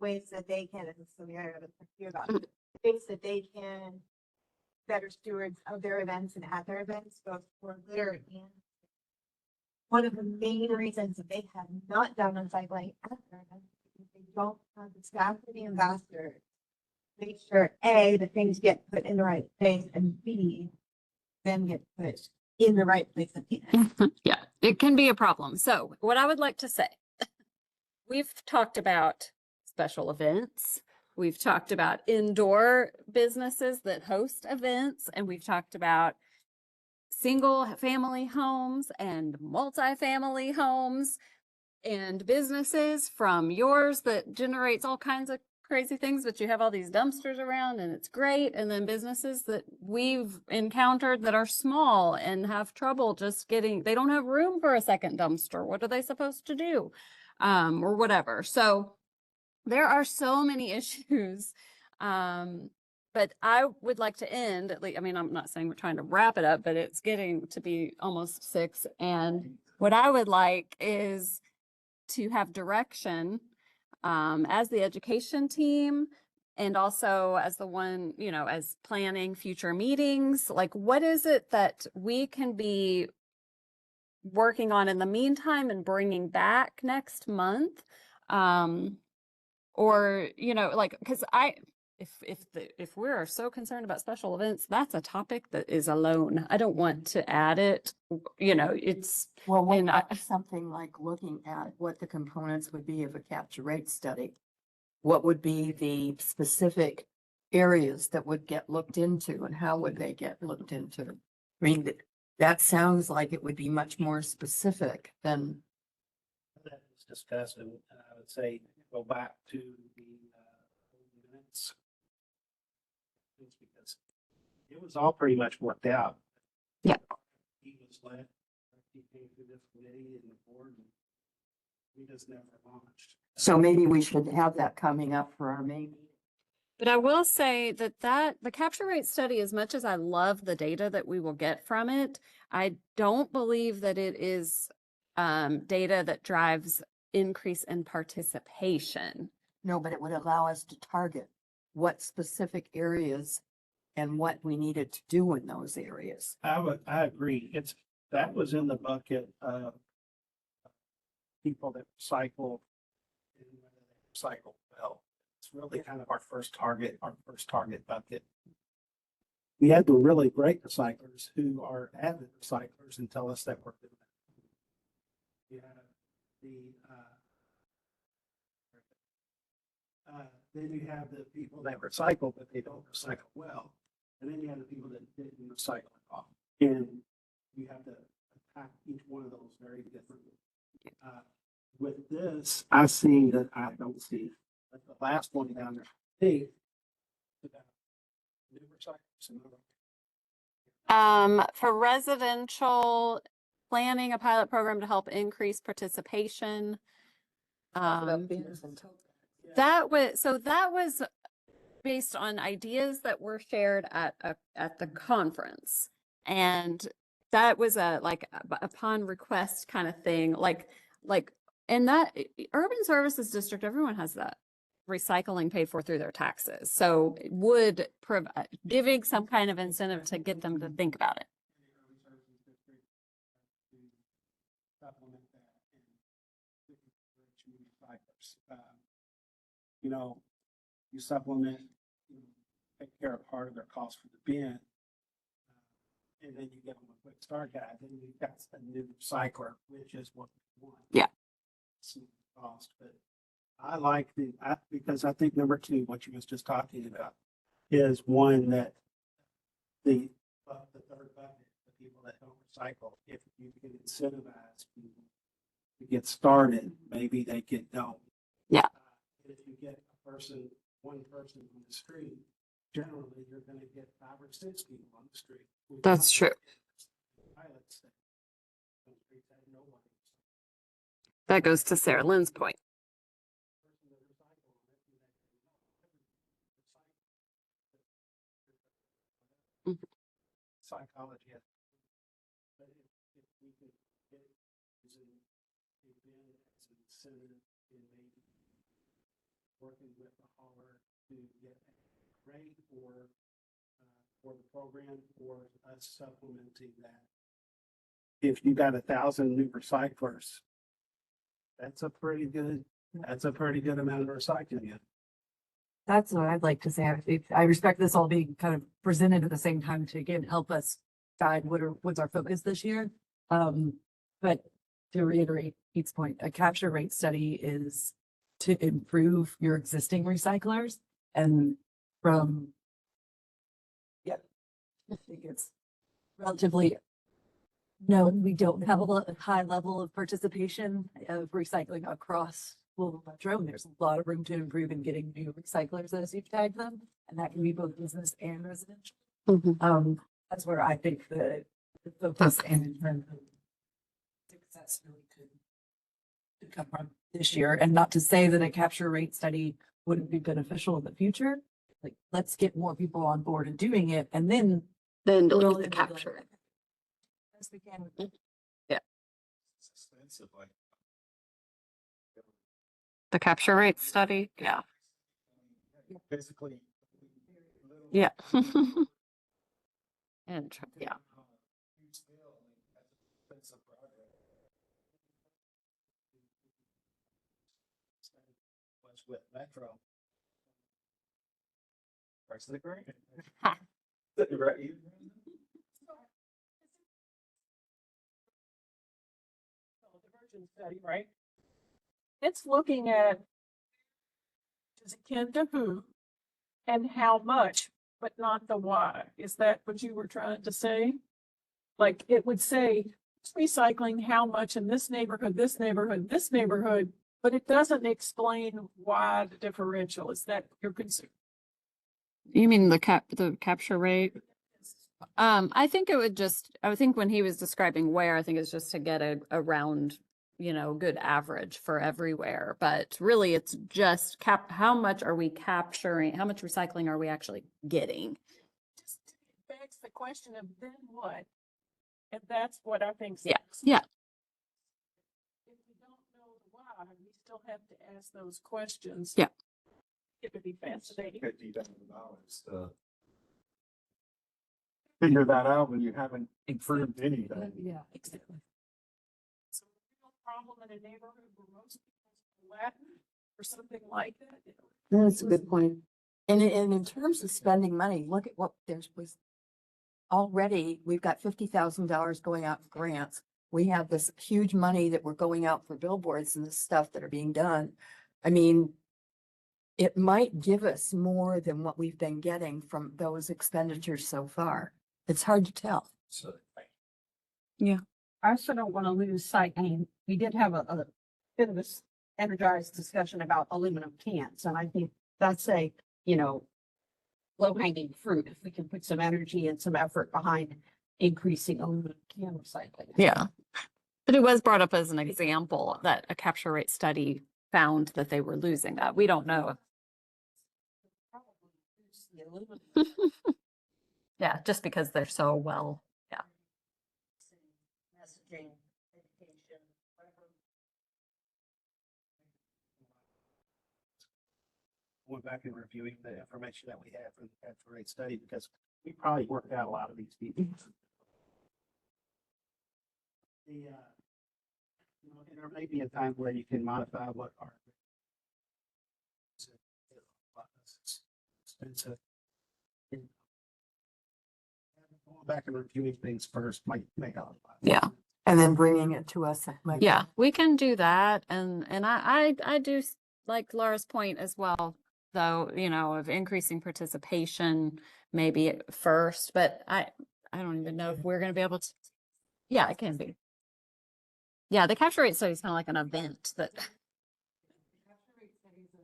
Ways that they can, and so we are to hear about it, ways that they can better stewards of their events and at their events, both for litter and. One of the main reasons that they have not done recycling at their events is they don't have the staff or the ambassadors. Make sure A, the things get put in the right place, and B, then get put in the right place again. Yeah, it can be a problem. So what I would like to say, we've talked about special events. We've talked about indoor businesses that host events, and we've talked about single family homes and multifamily homes and businesses from yours that generates all kinds of crazy things, but you have all these dumpsters around and it's great. And then businesses that we've encountered that are small and have trouble just they don't have room for a second dumpster. What are they supposed to do? Or whatever. So there are so many issues but I would like to end at least, I mean, I'm not saying we're trying to wrap it up, but it's getting to be almost 6. And what I would like is to have direction as the education team and also as the one, you know, as planning future meetings. Like, what is it that we can be working on in the meantime and bringing back next month? Or, you know, like, because if we're so concerned about special events, that's a topic that is alone. I don't want to add it, you know, it's, Well, what and about something like looking at what the components would be of a capture rate study? What would be the specific areas that would get looked into and how would they get looked into? I mean, that sounds like it would be much more specific than, That was discussed, and I would say go back to the minutes. It's because it was all pretty much worked out. Yeah. He was led, he came through this committee and the board, and we just never launched. so maybe we should have that coming up for our May meeting. but I will say that the capture rate study, as much as I love the data that we will get from it, I don't believe that it is data that drives increase in participation. No, but it would allow us to target what specific areas and what we needed to do in those areas. I agree. That was in the bucket of people that recycle and whether they recycle well. It's really kind of our first target bucket. We had the really great recyclers who are avid recyclers and tell us that we're doing it. You have then you have the people that recycle, but they don't recycle well. And then you have the people that didn't recycle at all. And you have to attack each one of those very differently. With this, I see that I don't see, but the last one down there, hey, new recyclers. For residential planning, a pilot program to help increase participation. That was based on ideas that were shared at the conference. And that was upon request kind of thing, like in that urban services district, everyone has that recycling paid for through their taxes. So it would provide giving some kind of incentive to get them to think about it. You know, you supplement, take care of part of their cost for the bin. And then you give them a quick start guide, then you've got a new recycler, which is what we want. Yeah. Some cost, but I like because I think number 2, what you was just talking about, is one that the third bucket, the people that don't recycle, if you can incentivize people to get started, maybe they get going. Yeah. If you get one person on the street, generally you're going to get 5 or 6 people on the street. That's true. That goes to Sarah Lynn's point. Psychology. But if we could get using a bin as an incentive in maybe working with the hauler to get a rate for the program, or us supplementing that. If you got 1,000 new recyclers, that's a pretty good amount of recycling. That's what I'd like to say. I respect this all being kind of presented at the same time to again help us guide what's our focus this year. But to reiterate Pete's point, a capture rate study is to improve your existing recyclers, and from I think it's relatively known we don't have a high level of participation of recycling across Louisville Metro. There's a lot of room to improve in getting new recyclers as you tag them, and that can be both business and residential. That's where I think the focus and in terms of success really could come from this year. And not to say that a capture rate study wouldn't be beneficial in the future, Like, let's get more people on board and doing it, and then. Then we'll delete the live with capture. it. Best we can with it. It's expensive, like. The capture rate study, yeah. Basically. Yeah. And, yeah. With Metro. Price of the grain. Ha. Right. Diversion study, right? It's looking at is akin to who and how much, but not the why. Is that what you were trying to say? Like it would say it's recycling how much in this neighborhood, this neighborhood, this neighborhood, but it doesn't explain why the differential. Is that your concern? You mean the capture rate? I think it would just, I would think when he was describing where, I think it's just to get a round, good average for everywhere. But really it's just how much are we capturing? How much recycling are we actually getting? Just begs the question of then what? And that's what I think. Yeah. Yeah. If we don't know the why, we still have to ask those questions. Yeah. It would be fascinating. $50,000 figure that out when you haven't improved anything. Yeah, exactly. So a real problem in a neighborhood where most people are Latin or something like that. That's a good point. And in terms of spending money, look at what was already, we've got $50,000 going out for grants. We have this huge money that we're going out for billboards and this stuff that are being done. I mean, it might give us more than what we've been getting from those expenditures so far. It's hard to tell. So, I also don't want to lose sight. I mean, we did have a bit of this energized discussion about aluminum cans, and I think that's a, low hanging fruit if we can put some energy and some effort behind increasing aluminum can recycling. Yeah. But it was brought up as an example that a capture rate study found that they were losing that. We don't know. Probably reduce the aluminum Yeah, just because they're so well. Yeah. messaging, education, whatever. Went back and reviewing the information that we had from the capture rate study because we probably worked out a lot of these people. And there may be a time where you can modify what are. It's expensive. Going back and reviewing things first might make a lot. Yeah. And then bringing it to us. Like, Yeah, we can do that. And I do like Laura's point as well, though, of increasing participation maybe at first, but I don't even know if we're going to be able to. Yeah, it can be. Yeah, the capture rate study is kind of like an event that. Capture rate studies a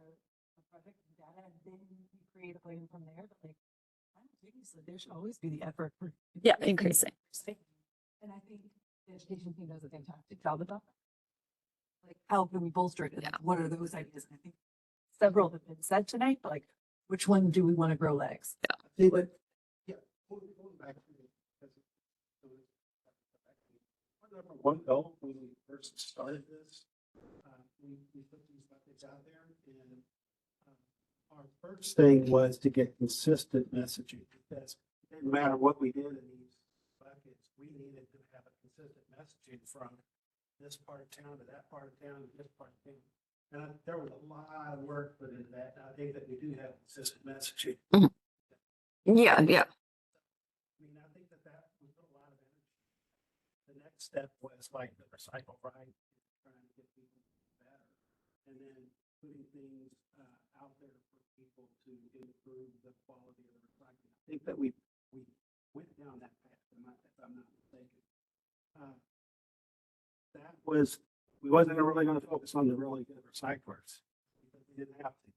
project of data, and then you create a plan from there, but like, simultaneously, there should always be the effort for. Yeah, increasing. And I think the education team does a fantastic job of that. Like, how can we bolster it? And what are those ideas? And I think several have been said tonight, but like, which one do we want to grow legs? Yeah. Going back to one goal when we first started this, we put these buckets out there, and our first thing was to get consistent messaging, because it didn't matter what we did in these buckets, we needed to have a consistent messaging from this part of town to that part of town to this part of town. And there was a lot of work put into that. And I think that we do have consistent messaging. Yeah, yeah. I mean, I think that we put a lot of energy. The next step was like the recycle right, trying to get people better, and then putting things out there for people to improve the quality of the recycling. I think that we went down that path, if I'm not mistaken. That was, we wasn't really going to focus on the really good recyclers because we didn't have to.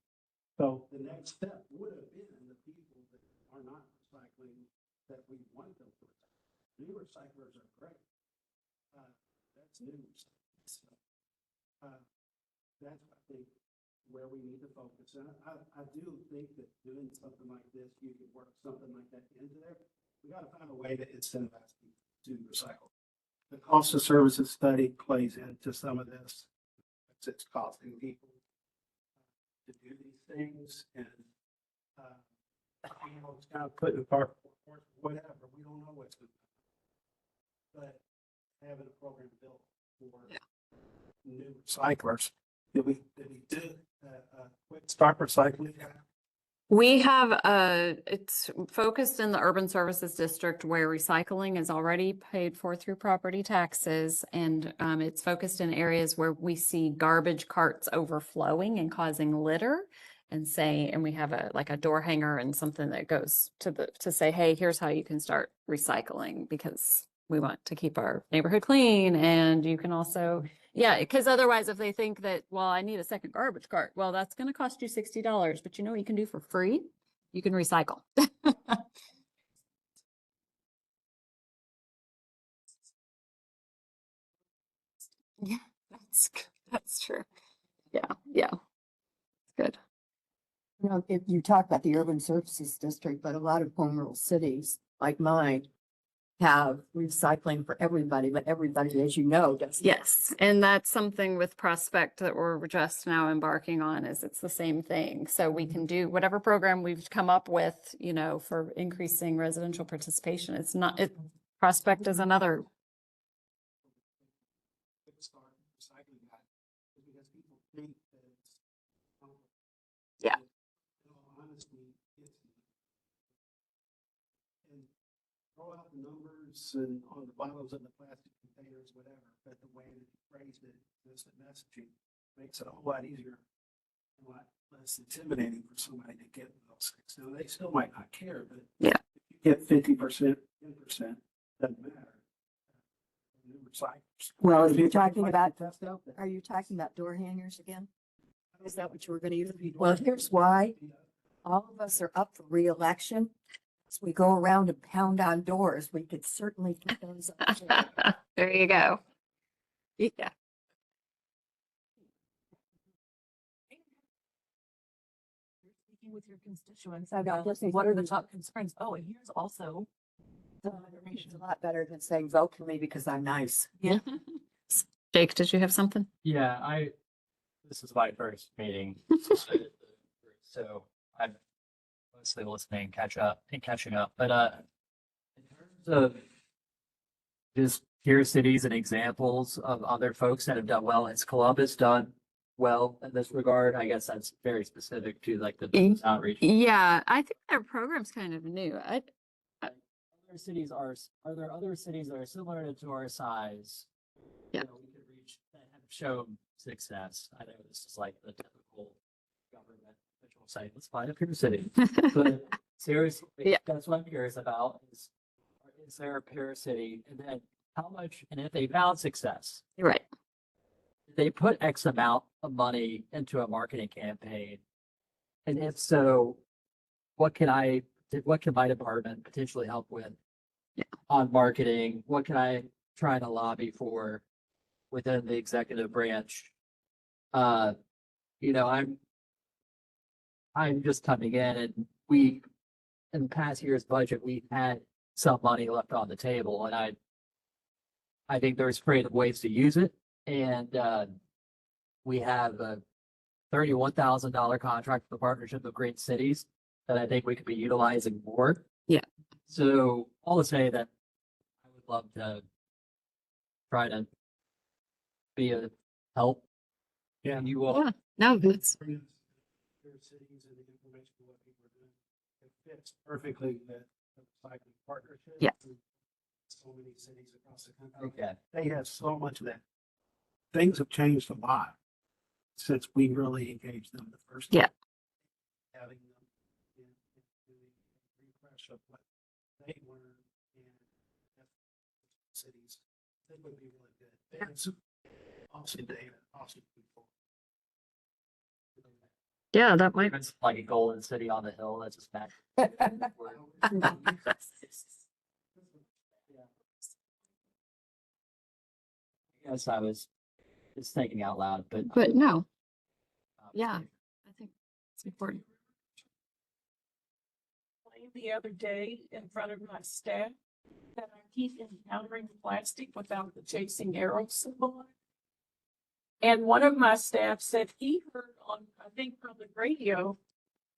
So the next step would have been the people that are not recycling that we want them to recycle. New recyclers are great. That's new. So, that's, I think, where we need to focus. And I do think that doing something like this, you could work something like that into there. We gotta find a way to incentivize people to recycle. The cost of services study plays into some of this. It's costing people to do these things and, you know, it's kind of put in the cart, before the horse, whatever, we don't know what's going to happen. But having a program built for new recyclers, did we do quick start recycling? We have, it's focused in the urban services district where recycling is already paid for through property taxes. And it's focused in areas where we see garbage carts overflowing and causing litter. And we have like a door hanger and something that goes to say, hey, here's how you can start recycling, because we want to keep our neighborhood clean. And you can also, yeah, because otherwise if they think that, well, I need a second garbage cart, well, that's going to cost you $60, but you know what you can do for free? You can recycle. Yeah, that's true. Yeah. Good. You know, if you talk about the urban services district, but a lot of home rule cities like mine have recycling for everybody, but everybody, as you know, does. Yes, and that's something with Prospect that we're just now embarking on, is it's the same thing. So we can do whatever program we've come up with, you know, for increasing residential participation. It's not, Prospect is another. Start recycling that, because people think that it's, Yeah. in all honesty, it's, and throw out the numbers and on the bottles and the plastic containers, whatever, but the way that you phrased it, this messaging makes it a whole lot easier, a lot less intimidating for somebody to get those things. Now, they still might not care, but Yeah. if you get 50%, 10%, doesn't matter. New recyclers. Well, if you're talking about, Test out there. are you talking about door hangers again? Is that what you were going to use? Well, here's why. All of us are up for reelection. As we go around and pound on doors, we could certainly put those up. There you go. Yeah. You're speaking with your constituents about what are the top concerns. Oh, and here's also. It's a lot better than saying vote for me because I'm nice. Yeah. Jake, did you have something? Yeah, this is my first meeting. So I'm mostly listening, catching up. But in terms of just peer cities and examples of other folks that have done well, has Columbus done well in this regard? I guess that's very specific to like the business outreach. Yeah, I think their program's kind of new. Other cities are there other cities that are similar to our size? Yeah. You know, we could reach that have shown success. I know this is like the typical government official say, let's find a peer city. But seriously, Yeah. that's what I'm curious about is there a peer city? And then how much, and if they found success, You're right. they put X amount of money into a marketing campaign. And if so, what can my department potentially help with? Yeah. On marketing? What can I try to lobby for within the executive branch? You know, I'm just coming in and in the past year's budget, we had some money left on the table and I think there's creative ways to use it. And, we have a $31,000 contract for the Partnership of Great Cities that I think we could be utilizing more. Yeah. So all to say that I would love to try to be a help. Yeah. You will. Yeah. No, that's Bring us their cities and the information of what people are doing. It fits perfectly the recycling partnership. Yeah. So many cities across the country. Okay. They have so much of that. Things have changed a lot since we really engaged them the first time. Yeah. Having them and doing a refresh of what they learned and cities, I think would be really good. And it's awesome data, awesome people. yeah, that might. It's like a golden city on the hill. That's just back. Yes, I was just thinking out loud, but. But no, um, yeah. It's important. The other day in front of my staff that I keep encountering plastic without the chasing arrow symbol on it. And one of my staff said he heard on, I think, public radio,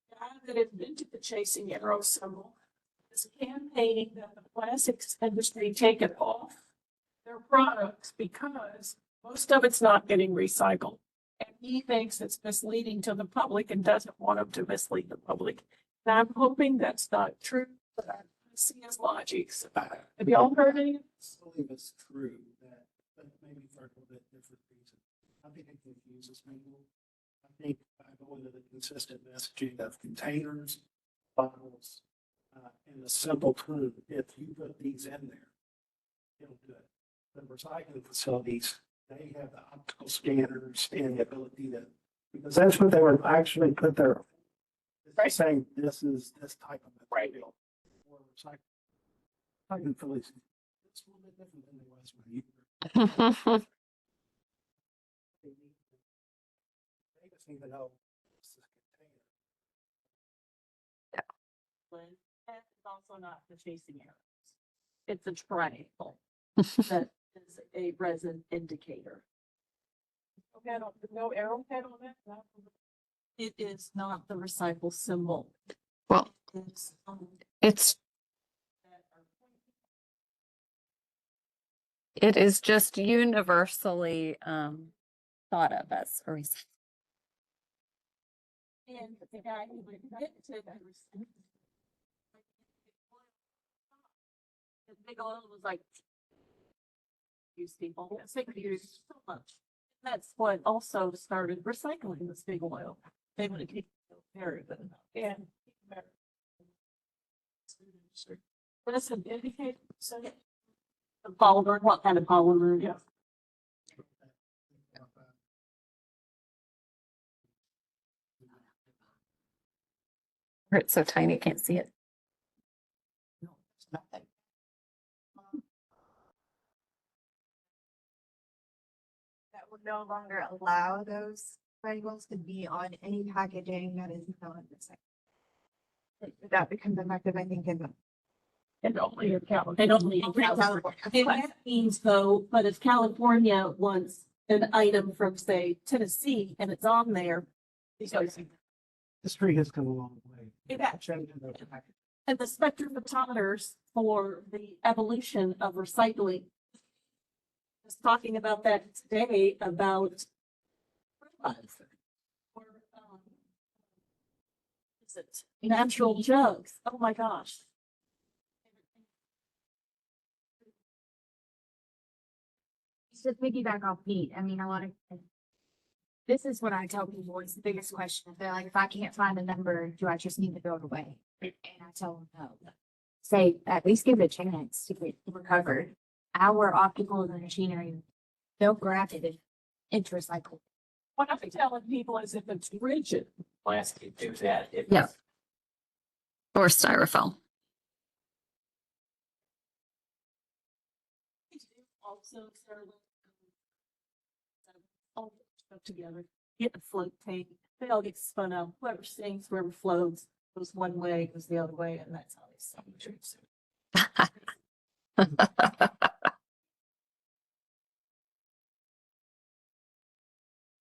the guy that invented the chasing arrow symbol is campaigning that the plastics industry take it off their products because most of it's not getting recycled. And he thinks it's misleading to the public and doesn't want them to mislead the public. And I'm hoping that's not true, but I see his logic. Have y'all heard any of this? I believe it's true that, but maybe for a little bit different reason. I think it confuses people. I think by going to the consistent messaging of containers, bottles, and the simple truth, if you put these in there, it'll do it. The recycling facilities, they have the optical scanners and the ability to, because that's what they would actually put their, they're saying this is this type of material. Or recycling facilities. It's a little bit different than it was when you. They just need to know this is container. That's also not the chasing arrows. It's a triangle that is a resin indicator. Okay, no arrowhead on it? No. It is not the recycle symbol. Well, It's, it's, it is just universally, thought of as a recycle. and the guy who invented it. The big oil was like. Use people, yes, they could use so much. That's what also started recycling this big oil. They would keep very good enough and. That's an indicator, so. The polymer, what kind of polymer, yeah. It's so tiny, can't see it. That would no longer allow those labels to be on any packaging that is not recycled. That becomes effective, I think, in the. And only in California. And only in California. And that means though, but if California wants an item from, say, Tennessee, and it's on there. History has come a long way. It actually. And the spectrophotometers for the evolution of recycling. Was talking about that today about. Is it natural jugs? Oh my gosh. To piggyback off Pete, I mean, a lot of. This is what I tell people is the biggest question. They're like, if I can't find a number, do I just need to throw it away? And I tell them no. Say, at least give it a chance to get recovered. Our optical and machinery, they'll grab it and recycle. What I'm telling people is if it's rigid plastic, do that. If Yeah. it's- Or styrofoam. Also, start all stuff together, get a float tank, they all get spun out, whoever sinks, whoever floats, goes one way, goes the other way, and that's how they sell the troops.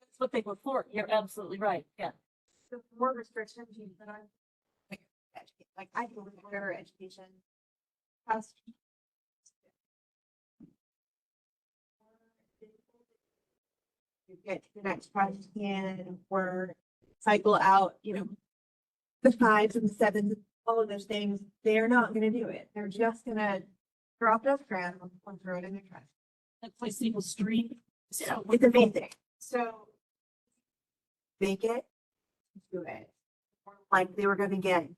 That's what they were for, you're absolutely right, yeah. The more restrictions you put on. Like I do with whatever education. Has. You get to the next project and or cycle out, the 5s and 7s, all of those things, they're not gonna do it. They're just gonna drop it off the ground and throw it in their trash. That's why single stream. So it's amazing. So. Make it. Do it. Like they were gonna get.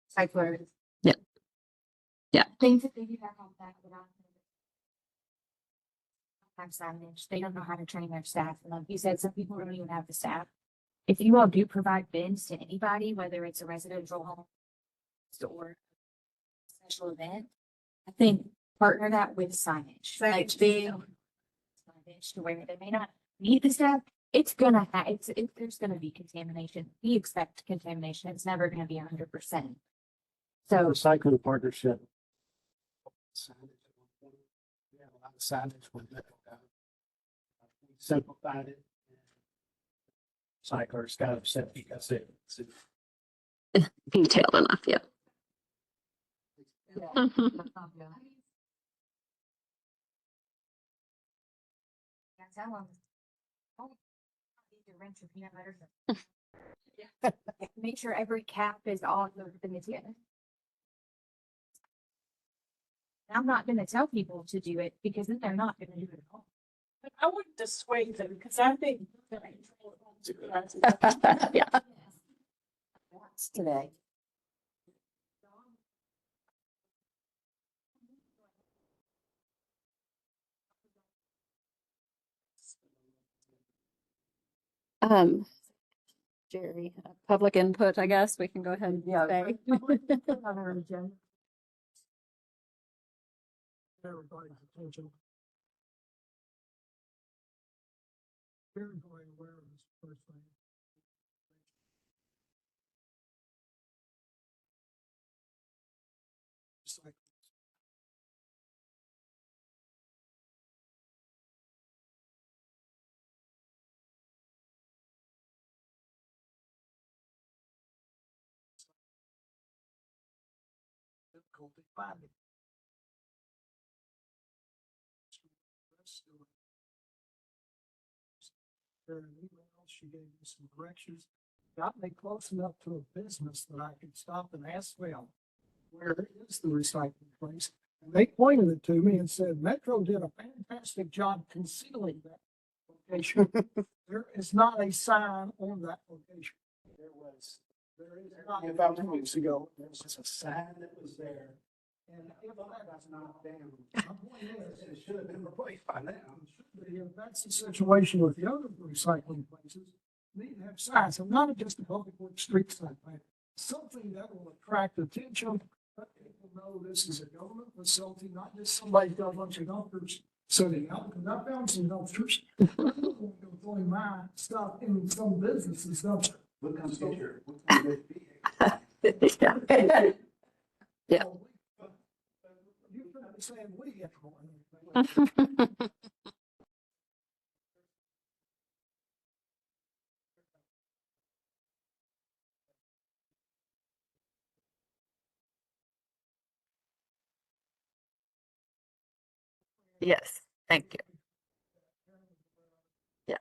Cyclers. Things that they do back on that without. Have signage, they don't know how to train their staff, and like you said, some people don't even have the staff. If you all do provide bins to anybody, whether it's a residential home. Or. Special event, I think partner that with signage, like Signage. big. Signage to where they may not need the staff, it's gonna there's gonna be contamination. We expect contamination. It's never gonna be 100%. So Recycling partnership. We have a lot of signage with that. We simplified it. Cyclers got upset because it's Detailed enough, yeah. tell them. Oh, need to rinse your peanut butter. Make sure every cap is off of the material. I'm not gonna tell people to do it because then they're not gonna do it at all. But I wouldn't dissuade them because I think. Yeah. That's today. Jerry, public input, I guess we can go ahead and say. everybody's attention. Everybody aware of this first thing. Just like difficulty finding. Her email, she gave me some directions, got me close enough to a business that I could stop and ask them, where is the recycling place? And they pointed it to me and said, Metro did a fantastic job concealing that location. There is not a sign on that location. There is not, about 2 weeks ago, there was just a sign that was there. And if that was not down, my point is, it should have been replaced by now. If that's the situation with the other recycling places, they need to have signs, and not just a public works street sign, but something that will attract attention. Let people know this is a government facility, not just somebody got a bunch of dumpsters sitting out, because I found some dumpsters. Throwing my stuff in some businesses dumpster. Look on the picture. Yeah. Yeah. You're probably saying, what do you get for Yes, thank you. Yeah.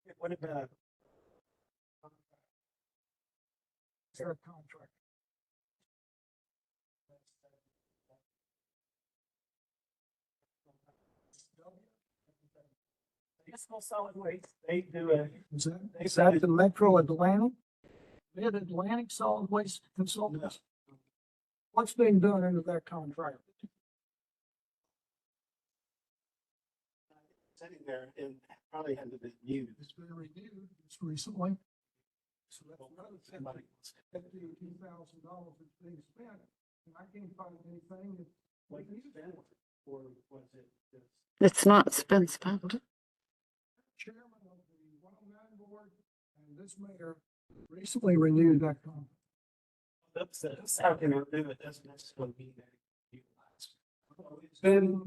It would have been a fair contract. Municipal solid waste, they do it. Is that the Metro Atlantic? Mid-Atlantic Solid Waste Consultants? What's being done under that contract? Sitting there and probably had to be renewed. It's been renewed just recently. So that's another $52,000 that's being spent. And I can't find anything that. Like you spent, or was it just? It's not been spent. Chairman of the 109 board and this mayor recently renewed that contract. That's how can I do it? Doesn't necessarily mean that it utilized.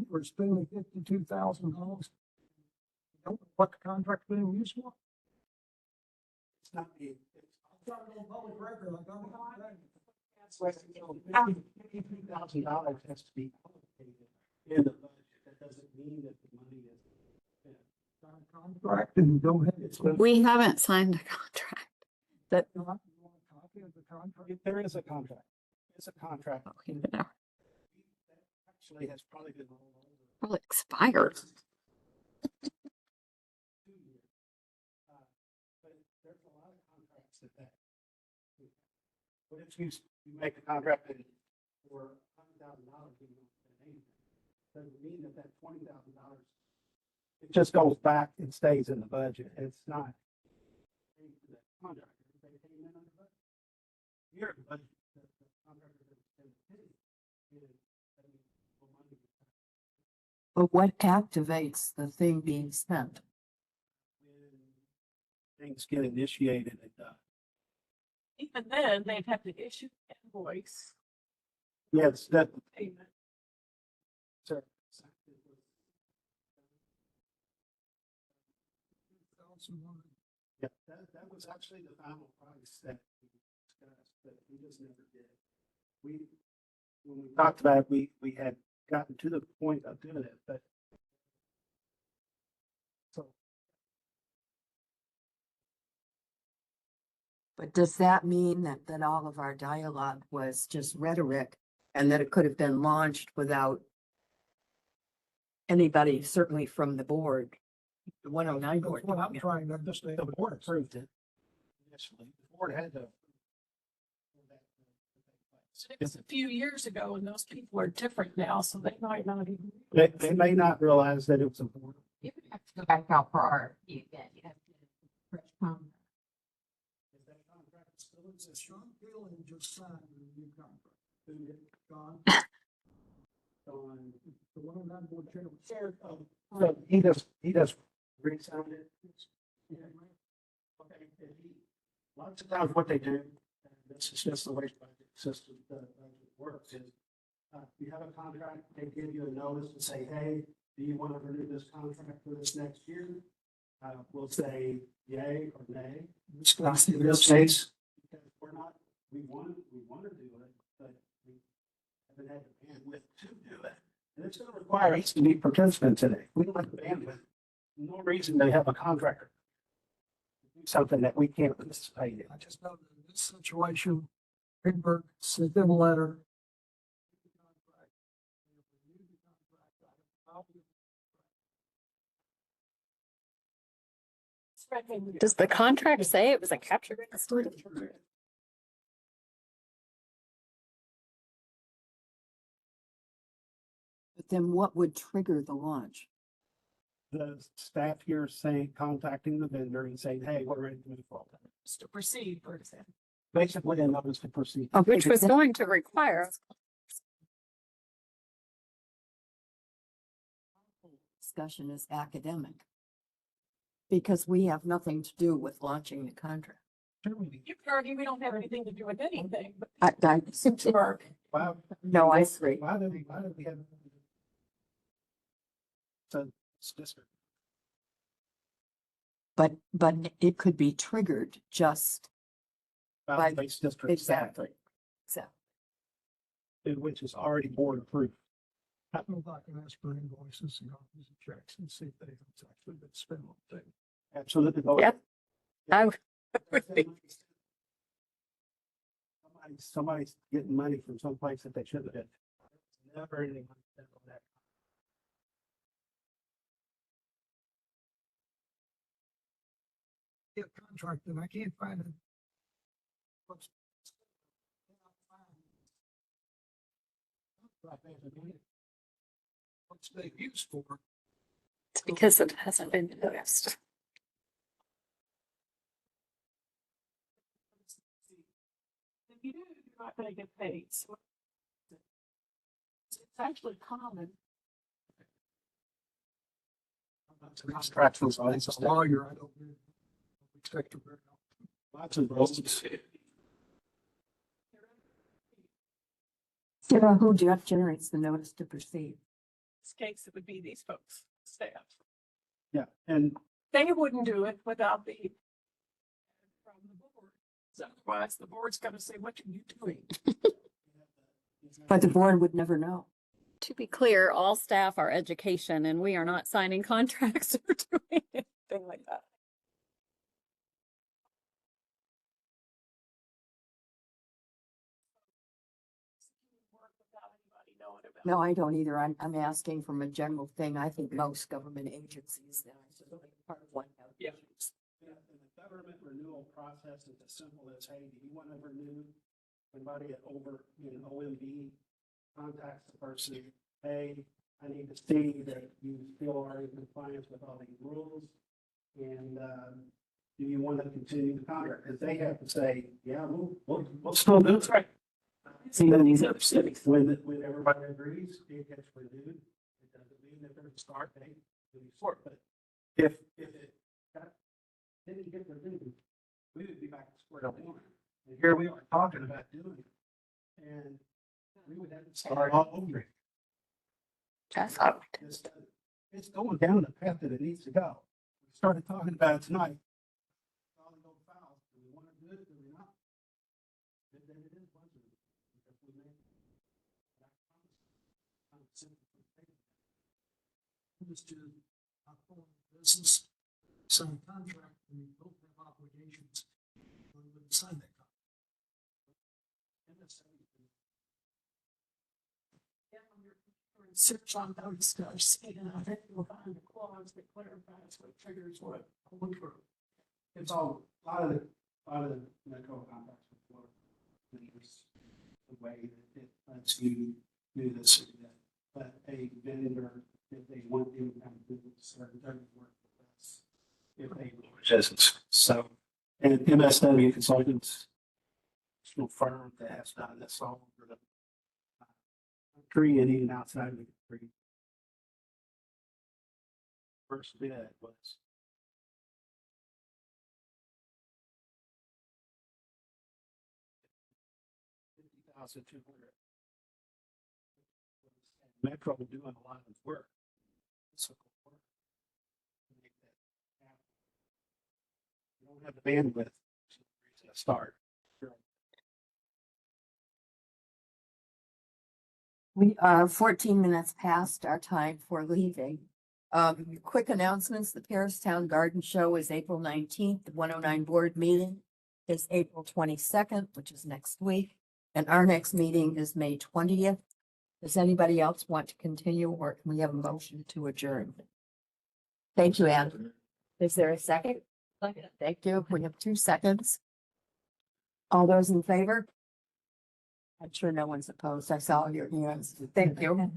We're spending $52,000. Don't know what the contract's being used for. It's not being. I'm trying to go public record. I don't know. $52,000 has to be allocated in the budget. That doesn't mean that the money is. Contract and don't have it. We haven't signed a contract. That You want a copy of the contract? There is a contract. It's a contract. Actually has probably been rolled over. probably expired. 2 years. But there's a lot of contracts that. But if you make a contract and for $100,000, doesn't mean that $20,000. It just goes back and stays in the budget. It's not. Contract. You're the budget. But what activates the thing being spent? Things get initiated and done. Even then, they'd have to issue invoice Yes, that. payment. Sir. Yeah, that was actually the final price that we discussed, but we just never did. When we talked about it, we had gotten to the point of doing it, but. So. But does that mean that all of our dialogue was just rhetoric and that it could have been launched without anybody, certainly from the board, the 109 board? What I'm trying to understand, the board approved it. Initially, the board had to. It was a few years ago and those people are different now, so they might not even. They may not realize that it was important. You would have to go back out for our again. You have to. It's a strong feeling just signed a new contract. The 109 board chair. So he does re-sign it. Yeah. Okay. Lots of times what they do, and this is just the way the budget system works, is you have a contract, they give you a notice and say, hey, do you want to renew this contract for this next year? We'll say yay or nay. In this case, we're not, we want to do it, but we haven't had the bandwidth to do it. And it's going to require us to meet participants today. We don't have the bandwidth. No reason to have a contractor do something that we can't participate in. I just know that in this situation, Greenberg sent them a letter. Does the contract say it was a capture? But then what would trigger the launch? The staff here saying, contacting the vendor and saying, hey, we're ready to move forward. Just to proceed, for example. Basically, a notice to proceed. Which was going to require. Discussion is academic. Because we have nothing to do with launching the contract. You could argue we don't have anything to do with anything, but. I Wow. No, I agree. Why do we have? So it's district. But it could be triggered just by, Base district staff, exactly. Exactly. which is already board approved. I go back and ask for invoices and copies of checks and see if they've actually been spent on things. Absolutely. Yep. I would be. Somebody's getting money from someplace that they shouldn't have. Never anything spent on that. Get a contract and I can't find it. What's they used for? It's because it hasn't been noticed. If you do, you're not gonna get paid, so. It's actually common. Contracts was As a lawyer, I don't expect to. lots of roads. Sarah, who generates the notice to proceed? This case, it would be these folks, staff. Yeah, and They wouldn't do it without the. From the board. So otherwise, the board's gonna say, what are you doing? But the board would never know. To be clear, all staff are education and we are not signing contracts or doing anything like that. Work without anybody knowing about No, I don't either. I'm asking from a general thing. I think most government agencies that are part of one. Yeah. and the government renewal process is as simple as, hey, do you want to renew? Somebody at OMB contacts the person, hey, I need to see that you still are in compliance with all these rules. And, do you want to continue the contract? Because they have to say, yeah, we'll still do it. Right. See, in these other cities, when everybody agrees, it gets renewed. It doesn't mean that there's a start date to be short, but if it didn't get renewed, we would be back to square one. And here we are talking about doing it. And we would have to start all over. again. That's all right. It's going down the path that it needs to go. We started talking about it tonight. All the old files, do we want to do it, do we not? Then it is budgeted. Because we made that promise. Just to business, some contract, and we don't have obligations. We would sign that contract. Search on those stars, and I think you'll find a clause that clarifies what triggers what. It's all, a lot of the medical contracts before. The way that it lets you do this or that, but a vendor, if they want to kind of do certain work with us, if they business. So, and MSW Consultants, a firm that has done this all over the country and even outside of the country. First bid was $50,200. Metro doing a lot of work. Physical work to make that happen. You don't have the bandwidth to start. We are 14 minutes past our time for leaving. Quick announcements, the Paris Garden Show is April 19th, the 109 board meeting is April 22nd, which is next week. And our next meeting is May 20th. Does anybody else want to continue or can we have a motion to adjourn? Thank you, Anne. Is there a second? Thank you. We have 2 seconds. All those in favor? I'm sure no one's opposed. I saw your hands. Thank you.